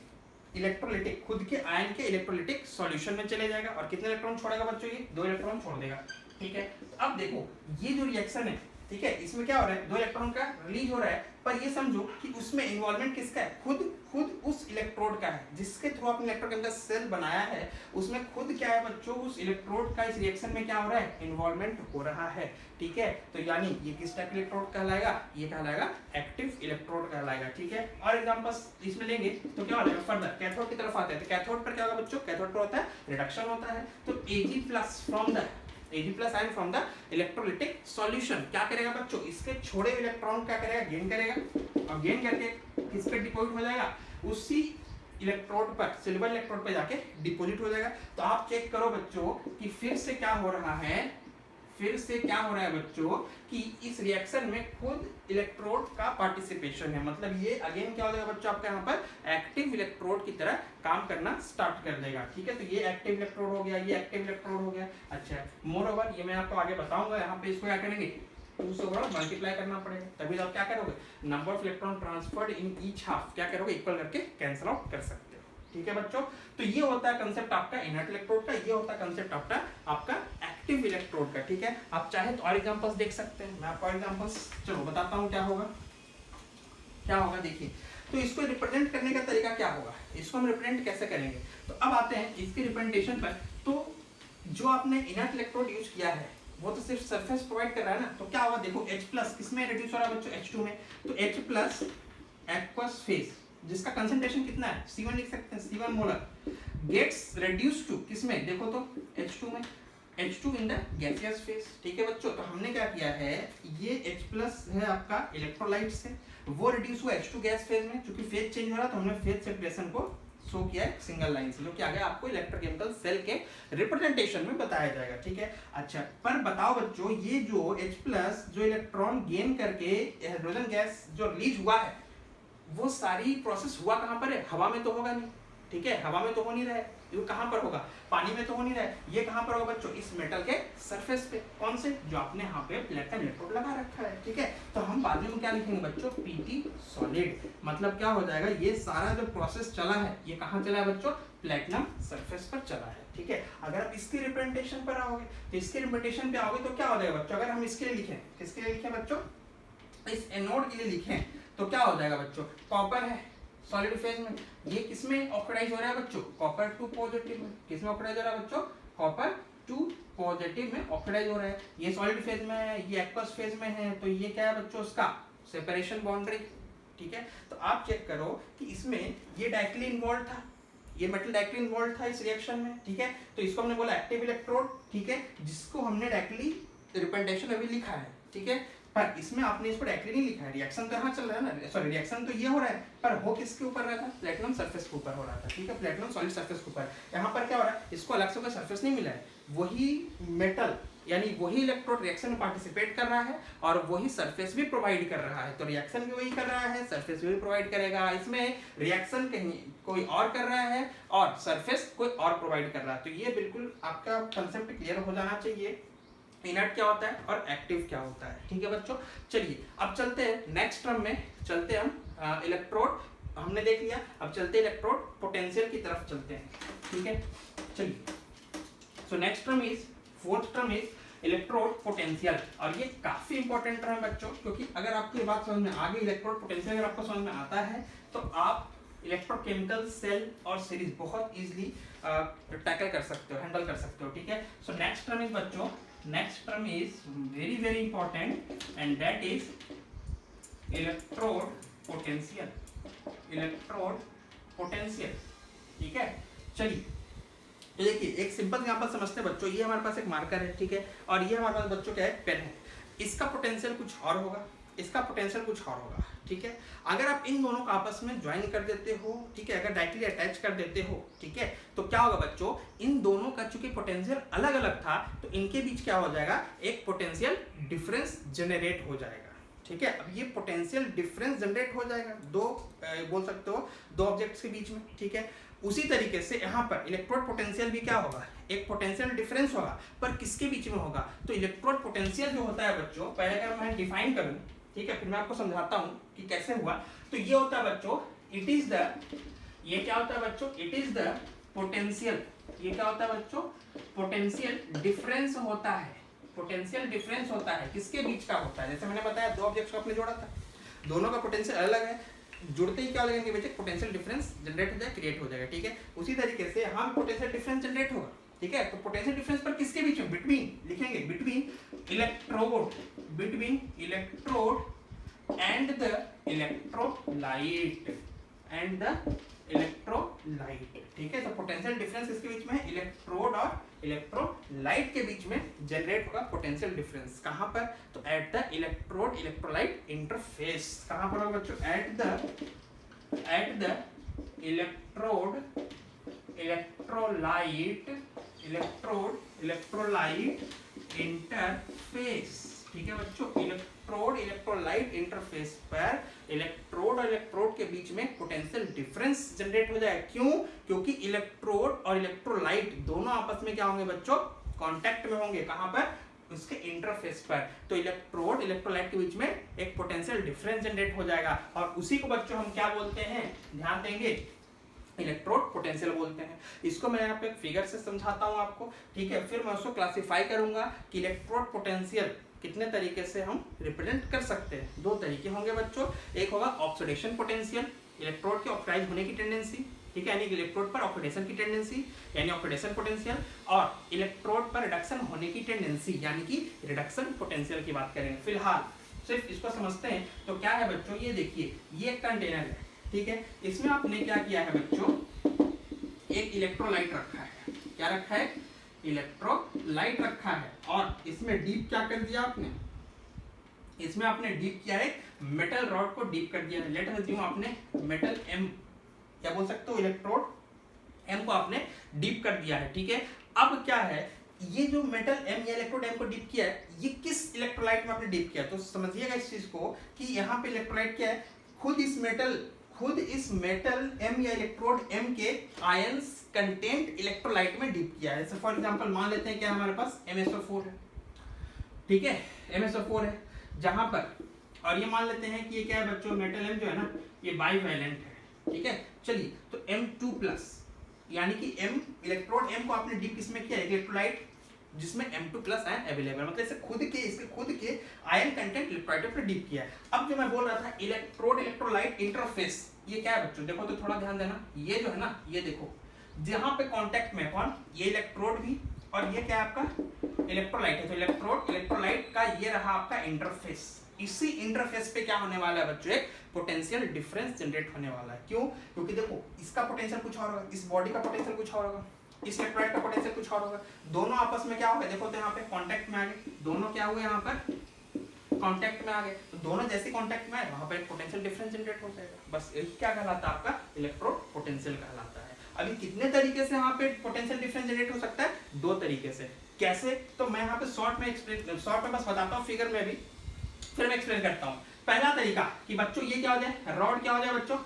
इलेक्ट्रोलिटिक, खुद के आयन के इलेक्ट्रोलिटिक सॉल्यूशन में चले जाएगा। और कितने इलेक्ट्रॉन छोड़ेगा बच्चों, ये 2 इलेक्ट्रॉन छोड़ देगा, ठीक है। अब देखो ये जो रिएक्शन है, ठीक है, इसमें क्या हो रहा है, 2 इलेक्ट्रॉन का रिलीज हो रहा है, पर ये समझो कि उसमें इन्वॉल्वमेंट किसका है, खुद उस इलेक्ट्रोड का है, जिसके थ्रू आपने इलेक्ट्रोकेमिकल सेल बनाया है, उसमें खुद क्या है बच्चों, उस इलेक्ट्रोड का इस रिएक्शन में क्या हो रहा है, इन्वॉल्वमेंट हो रहा है, ठीक है। तो यानी ये किस टाइप इलेक्ट्रोड कहलाएगा, ये कहलाएगा एक्टिव इलेक्ट्रोड कहलाएगा, ठीक है। और एग्जांपल्स इसमें लेंगे तो क्या हो जाएगा, फर्दर कैथोड की तरफ आते हैं। तो कैथोड पर क्या होगा बच्चों, कैथोड पर होता है रिडक्शन होता है। तो Ag plus from the Ag plus ion from the electrolytic solution क्या करेगा बच्चों, इसके छोड़े इलेक्ट्रॉन क्या करेगा, गेन करेगा और गेन करके किस पे डिपॉजिट हो जाएगा, उसी इलेक्ट्रोड पर, सिल्वर इलेक्ट्रोड पर जाके डिपॉजिट हो जाएगा। तो आप चेक करो बच्चों कि फिर से क्या हो रहा है, बच्चों कि इस रिएक्शन में खुद इलेक्ट्रोड का पार्टिसिपेशन है। मतलब ये अगेन क्या हो जाएगा बच्चों, आपका यहाँ पर एक्टिव इलेक्ट्रोड की तरह काम करना स्टार्ट कर देगा, ठीक है। तो ये एक्टिव इलेक्ट्रोड हो गया, ये एक्टिव इलेक्ट्रोड हो गया। अच्छा, मोर ओवर ये मैं आपको आगे बताऊंगा, यहाँ पे इसको क्या करेंगे, 2 से मल्टीप्लाई करना पड़ेगा, तभी आप क्या करोगे, number of electron transferred in each half क्या करोगे, इक्वल करके कैंसिल आउट कर सकते हो, ठीक है बच्चों। तो ये होता है कंसेप्ट आपका इनर्ट इलेक्ट्रोड का, ये होता है कंसेप्ट आपका एक्टिव इलेक्ट्रोड का, ठीक है। आप चाहे तो और एग्जांपल्स देख सकते हैं, मैं आपको एग्जांपल्स चलो बताता हूँ क्या होगा। देखिए, तो इसको रिप्रेजेंट करने का तरीका क्या होगा, इसको हम रिप्रेजेंट कैसे करेंगे। तो अब आते हैं इसके रिप्रेजेंटेशन पर। तो जो आपने इनर्ट इलेक्ट्रोड यूज किया है वो तो सिर्फ सरफेस प्रोवाइड कर रहा है ना, तो क्या होगा देखो, H प्लस किसमें रिड्यूस हो रहा है बच्चों, H2 में। तो H प्लस एक्वस फेज जिसका कंसंट्रेशन कितना है, C1 लिख सकते हैं, C1 molar gets reduce to किसमें, देखो तो H2 में, H2 in the gaseous phase, ठीक है बच्चों। तो हमने क्या किया है, ये H प्लस है आपका इलेक्ट्रोलाइट से, वो रिड्यूस हुआ H2 गैस फेज में, क्योंकि फेज चेंज हो रहा तो हमने फेज सेपरेशन को शो किया है सिंगल लाइन से, जो कि आगे आपको इलेक्ट्रोकेमिकल सेल के रिप्रेजेंटेशन में बताया जाएगा, ठीक है। अच्छा, पर बताओ बच्चों, ये जो H प्लस जो इलेक्ट्रॉन गेन करके हाइड्रोजन गैस जो रिलीज हुआ है, वो सारी प्रोसेस हुआ कहाँ पर है, हवा में तो होगा नहीं, ठीक है, हवा में तो हो नहीं रहा है, ये कहाँ पर होगा, पानी में तो हो नहीं रहा है, ये कहाँ पर होगा बच्चों, इस मेटल के सरफेस पे, कौन से, जो आपने यहाँ पे प्लेटिनम इलेक्ट्रोड लगा रखा है, ठीक है। तो हम बाद में क्या लिखेंगे बच्चों, पीटी सॉलिड, मतलब क्या हो जाएगा, ये सारा जो प्रोसेस चला है ये कहाँ चला है बच्चों, प्लेटिनम सरफेस पर चला है, ठीक है। अगर आप इसकी रिप्रेजेंटेशन पर आओगे, तो इसके रिप्रेजेंटेशन पे आओगे तो क्या हो जाएगा बच्चों, अगर हम इसके लिए लिखें, किसके लिए लिखें बच्चों, इस एनोड के लिए लिखें, तो क्या हो जाएगा बच्चों, कॉपर है सॉलिड फेज में, ये किसमें ऑक्सीडाइज हो रहा है बच्चों, कॉपर 2 पॉजिटिव में, किसमें ऑक्सीडाइज हो रहा है बच्चों, कॉपर 2 पॉजिटिव में ऑक्सीडाइज हो रहा है। ये सॉलिड फेज में है, ये एक्वस फेज में है, तो ये क्या है बच्चों, उसका सेपरेशन बाउंड्री, ठीक है। तो आप चेक करो कि इसमें ये डायरेक्टली इन्वॉल्व था, ये मेटल डायरेक्टली इन्वॉल्व था इस रिएक्शन में, ठीक है। तो इसको हमने बोला एक्टिव इलेक्ट्रोड, ठीक है, जिसको हमने डायरेक्टली रिप्रेजेंटेशन अभी लिखा है, ठीक है। पर इसमें आपने इसको डायरेक्टली नहीं लिखा है, रिएक्शन तो यहाँ चल रहा है ना, सॉरी रिएक्शन तो ये हो रहा है, पर हो किसके ऊपर रहा था, प्लेटिनम सरफेस के ऊपर हो रहा था, ठीक है, प्लेटिनम सॉलिड सरफेस के ऊपर। यहाँ पर क्या हो रहा है, इसको अलग से कोई सरफेस नहीं मिला है, वही मेटल यानी वही इलेक्ट्रोड रिएक्शन में पार्टिसिपेट कर रहा है और वही सरफेस भी प्रोवाइड कर रहा है, तो रिएक्शन भी वही कर रहा है, सरफेस भी प्रोवाइड करेगा। इसमें रिएक्शन कहीं कोई और कर रहा है और सरफेस कोई और प्रोवाइड कर रहा है, तो ये बिल्कुल आपका कंसेप्ट क्लियर हो जाना चाहिए, इनर्ट क्या होता है और एक्टिव क्या होता है, ठीक है बच्चों। चलिए अब चलते हैं नेक्स्ट टर्म में, चलते हम इलेक्ट्रोड हमने देख लिया, अब चलते हैं इलेक्ट्रोड पोटेंशियल की तरफ चलते हैं, ठीक है। चलिए so next term is, fourth term is electrode potential, और ये काफी इंपॉर्टेंट टर्म है बच्चों, क्योंकि अगर आपको ये बात समझ में आ गई, इलेक्ट्रोड पोटेंशियल अगर आपको समझ में आता है तो आप इलेक्ट्रोकेमिकल सेल और सीरीज बहुत इजीली टैकल कर सकते हो, हैंडल कर सकते हो, ठीक है। सो नेक्स्ट टर्म इज बच्चों, next term is very important and that is electrode potential, electrode potential, ठीक है। चलिए तो देखिए एक सिंपल एग्जांपल समझते हैं बच्चों, ये हमारे पास एक मार्कर है, ठीक है, और ये हमारे पास बच्चों क्या है, पेन है, इसका पोटेंशियल कुछ और होगा, इसका पोटेंशियल कुछ और होगा, ठीक है। अगर आप इन दोनों को आपस में ज्वाइन कर देते हो, ठीक है, अगर डायरेक्टली अटैच कर देते हो, ठीक है, तो क्या होगा बच्चों, इन दोनों का चूंकि पोटेंशियल अलग अलग था तो इनके बीच क्या हो जाएगा, एक पोटेंशियल डिफरेंस जनरेट हो जाएगा, ठीक है। अब ये पोटेंशियल डिफरेंस जनरेट हो जाएगा दो बोल सकते हो दो ऑब्जेक्ट्स के बीच में, ठीक है। उसी तरीके से यहाँ पर इलेक्ट्रोड पोटेंशियल भी क्या होगा, एक पोटेंशियल डिफरेंस होगा, पर किसके बीच में होगा, तो इलेक्ट्रोड पोटेंशियल जो होता है बच्चों, पहले अगर मैं डिफाइन करूं, ठीक है, फिर मैं आपको समझाता हूं कि कैसे हुआ। तो ये होता है बच्चों, इट इज द, ये क्या होता है बच्चों, इट इज द पोटेंशियल, ये क्या होता है बच्चों, पोटेंशियल डिफरेंस होता है, पोटेंशियल डिफरेंस होता है, किसके बीच का होता है, जैसे मैंने बताया दो ऑब्जेक्ट्स को आपने जोड़ा था, दोनों का पोटेंशियल अलग है, जुड़ते ही क्या लगेंगे बच्चे, पोटेंशियल डिफरेंस जनरेट हो जाएगा, क्रिएट हो जाएगा, ठीक है। उसी तरीके से यहाँ पोटेंशियल डिफरेंस जनरेट होगा, ठीक है। तो पोटेंशियल डिफरेंस पर किसके बीच में, बिटवीन लिखेंगे, between electrode, between electrode and the electrolyte, and the electrolyte, ठीक है। तो पोटेंशियल डिफरेंस इसके बीच में है, इलेक्ट्रोड और इलेक्ट्रोलाइट के बीच में जनरेट होगा पोटेंशियल डिफरेंस, कहां पर, तो at the electrode electrolyte interface, कहां पर होगा बच्चों, at the electrode electrolyte, electrode electrolyte interface, ठीक है बच्चों। इलेक्ट्रोड इलेक्ट्रोलाइट इंटरफेस पर इलेक्ट्रोड और इलेक्ट्रोड के बीच में पोटेंशियल डिफरेंस जनरेट हो जाएगा, क्यों, क्योंकि इलेक्ट्रोड और इलेक्ट्रोलाइट दोनों आपस में क्या होंगे बच्चों, कांटेक्ट में होंगे, कहां पर, उसके इंटरफेस पर। तो इलेक्ट्रोड इलेक्ट्रोलाइट के बीच में एक पोटेंशियल डिफरेंस जनरेट हो जाएगा, और उसी को बच्चों हम क्या बोलते हैं, ध्यान देंगे, इलेक्ट्रोड पोटेंशियल बोलते हैं। इसको मैं यहाँ पे एक फिगर से समझाता हूँ आपको, ठीक है, फिर मैं उसको क्लासिफाई करूंगा कि इलेक्ट्रोड पोटेंशियल कितने तरीके से हम रिप्रेजेंट कर सकते हैं। दो तरीके होंगे बच्चों, एक होगा ऑक्सीडेशन पोटेंशियल, इलेक्ट्रोड के ऑक्साइड होने की टेंडेंसी, ठीक है, यानी इलेक्ट्रोड पर ऑक्सीडेशन की टेंडेंसी यानी ऑक्सीडेशन पोटेंशियल, और इलेक्ट्रोड पर रिडक्शन होने की टेंडेंसी यानी कि रिडक्शन पोटेंशियल की बात करेंगे। फिलहाल सिर्फ इसको समझते हैं। तो क्या है बच्चों, ये देखिए, ये एक कंटेनर है, ठीक है, इसमें आपने क्या किया है बच्चों, एक इलेक्ट्रोलाइट रखा है, क्या रखा है, इलेक्ट्रोलाइट रखा है, और इसमें डीप क्या कर दिया आपने, इसमें आपने डीप किया है, मेटल रॉड को डीप कर दिया है, लेट अस अज्यूम आपने मेटल एम, क्या बोल सकते हो, इलेक्ट्रोड एम को आपने डीप कर दिया है, ठीक है। अब क्या है, ये जो मेटल एम या इलेक्ट्रोड एम को डीप किया है, ये किस इलेक्ट्रोलाइट में आपने डीप किया, तो समझिएगा इस चीज को कि यहाँ पे इलेक्ट्रोलाइट क्या है, खुद खुद इस मेटल M या इलेक्ट्रोड M के आयंस कंटेंट इलेक्ट्रोलाइट में डीप किया है। जैसे फॉर एग्जांपल मान लेते हैं क्या हमारे पास MsO4 है, ठीक है, MsO4 है जहां पर, और ये मान लेते हैं कि ये क्या है बच्चों, मेटल M जो है ना ये बाईवैलेंट है, ठीक है। चलिए तो M2+ यानी कि M इलेक्ट्रोड M को आपने डीप किसमें किया, इलेक्ट्रोलाइट जिसमें M2+ आयन अवेलेबल, मतलब इसके खुद के आयन कंटेंट इलेक्ट्रोलाइट पर डीप किया है। अब जो मैं बोल रहा था इलेक्ट्रोड इलेक्ट्रोलाइट इंटरफेस, ये क्या है बच्चों, देखो तो थोड़ा ध्यान देना, ये जो है ना ये देखो जहां पे कांटेक्ट में कौन, ये इलेक्ट्रोड भी और ये क्या है आपका इलेक्ट्रोलाइट है, तो इलेक्ट्रोड इलेक्ट्रोलाइट का ये रहा आपका इंटरफेस। इसी इंटरफेस पे क्या होने वाला है बच्चों, एक पोटेंशियल डिफरेंस जनरेट होने वाला है। क्यों, क्योंकि देखो इसका पोटेंशियल कुछ और होगा, इस बॉडी का पोटेंशियल कुछ और होगा, इस इलेक्ट्रोलाइट का पोटेंशियल कुछ और होगा, दोनों आपस में क्या होगा, देखो तो यहाँ पे कांटेक्ट में आ गए, दोनों क्या हुए यहाँ पर कांटेक्ट में आ गए, तो दोनों जैसे कांटेक्ट में आए वहां पर एक पोटेंशियल डिफरेंस जनरेट हो जाएगा। बस यही क्या कहलाता है आपका इलेक्ट्रोड पोटेंशियल कहलाता है। अभी कितने तरीके से यहाँ पे पोटेंशियल डिफरेंस जनरेट हो सकता है, दो तरीके से। कैसे, तो मैं यहाँ पे शॉर्ट में बस बताता हूँ फिगर में भी, फिर मैं एक्सप्लेन करता हूँ। पहला तरीका कि बच्चों ये क्या हो जाए, रॉड क्या हो जाए बच्चों,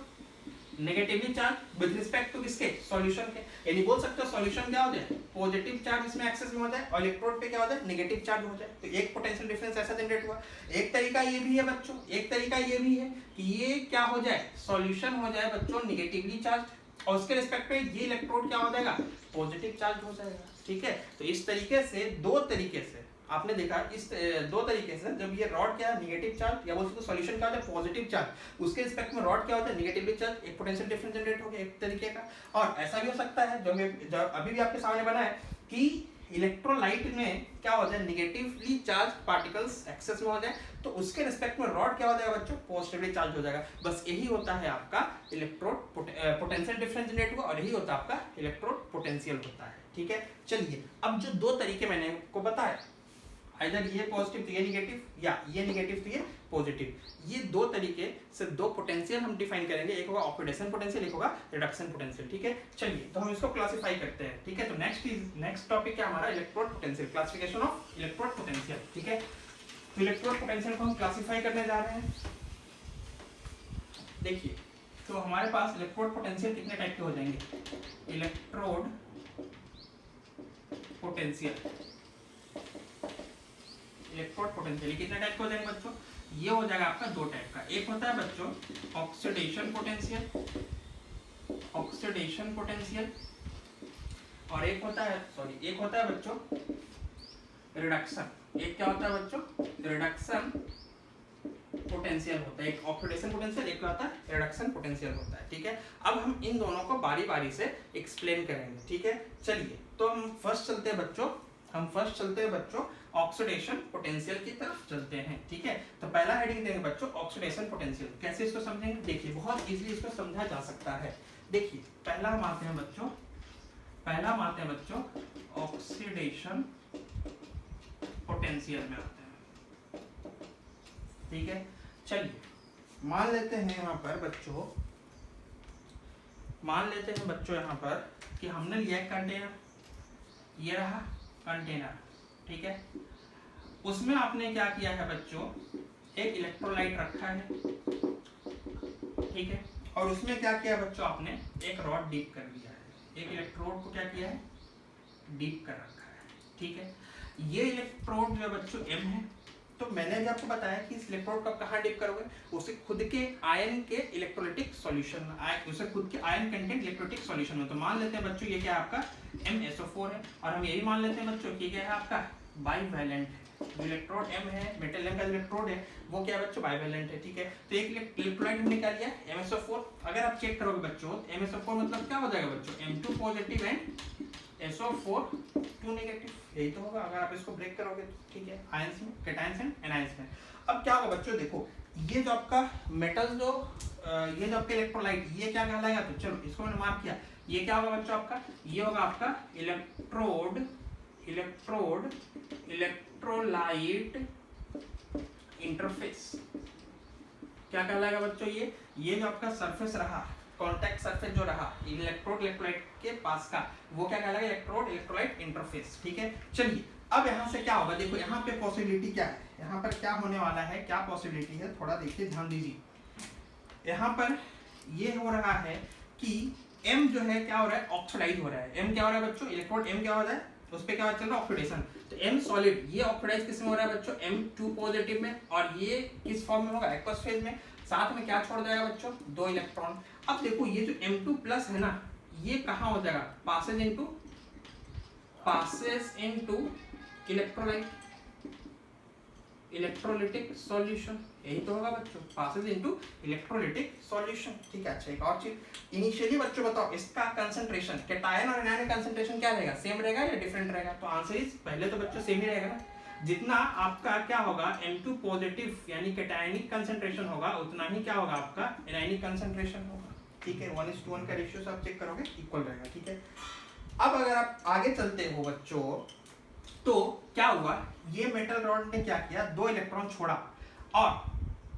negatively charge with respect to किसके, सॉल्यूशन के, यानी बोल सकते हो सॉल्यूशन क्या हो जाए, पॉजिटिव चार्ज इसमें एक्सेस में हो जाए और इलेक्ट्रोड पे क्या हो जाए, नेगेटिव चार्ज हो जाए, तो एक पोटेंशियल डिफरेंस ऐसा जनरेट हुआ। एक तरीका ये भी है बच्चों, एक तरीका ये भी है कि ये क्या हो जाए, सॉल्यूशन हो जाए बच्चों नेगेटिवली चार्ज और उसके रिस्पेक्ट पे ये इलेक्ट्रोड क्या हो जाएगा, पॉजिटिव चार्ज हो जाएगा, ठीक है। तो इस तरीके से दो तरीके से आपने देखा, इस दो तरीके से जब ये रॉड क्या है नेगेटिव चार्ज या बोल सकते सॉल्यूशन क्या होता है पॉजिटिव चार्ज, उसके रिस्पेक्ट में रॉड क्या होता है नेगेटिवली चार्ज, एक पोटेंशियल डिफरेंस जनरेट हो गया एक तरीके का। और ऐसा भी हो सकता है जो अभी भी आपके सामने बना है कि इलेक्ट्रोलाइट में क्या हो जाए, नेगेटिवली चार्ज पार्टिकल्स एक्सेस में हो जाए, तो उसके रिस्पेक्ट में रॉड क्या हो जाएगा बच्चों, पॉजिटिवली चार्ज हो जाएगा। बस यही होता है आपका इलेक्ट्रोड पोटेंशियल डिफरेंस जनरेट हुआ और यही होता है आपका इलेक्ट्रोड पोटेंशियल होता है, ठीक है। चलिए अब जो दो तरीके मैंने आपको बताया, इधर ये पॉजिटिव तो ये नेगेटिव या ये नेगेटिव तो ये पॉजिटिव, ये दो तरीके से दो पोटेंशियल हम डिफाइन करेंगे, एक होगा ऑक्सीडेशन पोटेंशियल, एक होगा रिडक्शन पोटेंशियल, ठीक है। चलिए तो हम इसको क्लासिफाई करते हैं, ठीक है। तो नेक्स्ट टॉपिक क्या हमारा, electrode potential, classification of electrode potential, ठीक है। तो इलेक्ट्रोड पोटेंशियल को हम क्लासिफाई करने जा रहे हैं। देखिए तो हमारे पास इलेक्ट्रोड पोटेंशियल कितने टाइप के हो जाएंगे, इलेक्ट्रोड पोटेंशियल, इलेक्ट्रोड पोटेंशियल कितने टाइप का हो जाएगा बच्चों, ये हो जाएगा आपका दो टाइप का। एक होता है बच्चों ऑक्सीडेशन पोटेंशियल, ऑक्सीडेशन पोटेंशियल, और एक होता है बच्चों रिडक्शन। एक क्या होता है बच्चों, रिडक्शन पोटेंशियल होता है, एक ऑक्सीडेशन पोटेंशियल, एक क्या होता है रिडक्शन पोटेंशियल होता है, ठीक है। अब हम इन दोनों को बारी बारी से एक्सप्लेन करेंगे, ठीक है। चलिए तो हम फर्स्ट चलते हैं बच्चों ऑक्सीडेशन पोटेंशियल की तरफ चलते हैं, ठीक है। तो पहला हेडिंग देंगे बच्चों ऑक्सीडेशन पोटेंशियल। कैसे इसको समझेंगे, देखिए बहुत इजीली इसको समझा जा सकता है। देखिए पहला हम आते हैं बच्चों ऑक्सीडेशन पोटेंशियल में आते हैं, ठीक है। चलिए मान लेते हैं यहाँ पर बच्चों यहाँ पर कि हमने लिया कंटेनर, ये रहा कंटेनर, ठीक है। उसमें आपने क्या किया है बच्चों, एक इलेक्ट्रोलाइट रखा है, ठीक है, और उसमें क्या किया बच्चों, आपने एक रॉड डीप कर दिया है, एक इलेक्ट्रोड को क्या किया है, डीप कर रखा है, ठीक है। ये इलेक्ट्रोड जो बच्चों M है, तो मैंने भी आपको बताया कि इस इलेक्ट्रोड को कहाँ डीप करोगे, उसे खुद के आयन के इलेक्ट्रोलाइटिक सॉल्यूशन में, उसे खुद के आयन कंटेंट इलेक्ट्रोलाइटिक सॉल्यूशन में। तो मान लेते हैं बच्चों ये क्या है आपका MsO4 है, और हम ये भी मान लेते हैं बच्चों कि क्या है आपका बाईवैलेंट है, जो इलेक्ट्रोड M है, मेटल M का इलेक्ट्रोड है वो क्या है बच्चों बाईवैलेंट है, ठीक है। तो एक इलेक्ट्रोलाइट हमने क्या लिया MsO4, अगर आप चेक करोगे बच्चों MsO4 मतलब क्या हो जाएगा बच्चों, M2 positive and SO4 2 negative, यही तो होगा अगर आप इसको ब्रेक करोगे तो, ठीक है, आयंस में, कैटायंस एंड एनायंस में। अब क्या होगा बच्चों, देखो ये जो आपका मेटल ये जो आपका इलेक्ट्रोलाइट ये क्या कहलाएगा, तो चलो इसको मैंने मार्क किया, ये क्या होगा बच्चों आपका, ये होगा आपका इलेक्ट्रोलाइट इंटरफेस। क्या कहलाएगा बच्चों, ये जो आपका सरफेस रहा, कांटेक्ट सरफेस जो रहा इलेक्ट्रोलाइट के पास का, वो क्या कहलाएगा, इलेक्ट्रोलाइट इंटरफेस, ठीक है। चलिए अब यहाँ से क्या होगा, देखो यहाँ पे पॉसिबिलिटी क्या है, यहाँ पर क्या होने वाला है, क्या पॉसिबिलिटी है, थोड़ा देखिए ध्यान दीजिए। यहाँ पर ये हो रहा है कि M जो है क्या हो रहा है, ऑक्सीडाइज हो रहा है। M क्या हो रहा है बच्चों, इलेक्ट्रोड M क्या हो रहा है, उस पे क्या चल रहा है, ऑक्सीडेशन। तो M सॉलिड ये ऑक्सीडाइज किस में हो रहा है बच्चों, M2 पॉजिटिव में, और ये किस फॉर्म में होगा, एक्वस फेज में। साथ में क्या छोड़ जाएगा बच्चों, 2 इलेक्ट्रॉन। अब देखो ये जो M2 प्लस है ना, ये कहाँ हो जाएगा, passes into electrolyte, electrolytic solution, यही तो होगा बच्चों, पासेज इनटू इलेक्ट्रोलिटिक सॉल्यूशन। ठीक है। अच्छा एक और चीज, इनिशियली बच्चों बताओ इसका कंसंट्रेशन, कैटायन और एनायन का कंसंट्रेशन क्या रहेगा, सेम रहेगा या डिफरेंट रहेगा? तो आंसर इज पहले तो बच्चों सेम ही रहेगा ना। जितना आपका क्या होगा M2 पॉजिटिव यानी कैटायनिक कंसंट्रेशन होगा, उतना ही क्या होगा आपका एनायनिक कंसंट्रेशन होगा। ठीक है, 1:1 का रेशियो से आप चेक करोगे इक्वल रहेगा। ठीक है। अब अगर आप आगे चलते हो बच्चों, तो क्या हुआ, ये मेटल रॉड ने क्या किया, 2 इलेक्ट्रॉन छोड़ा और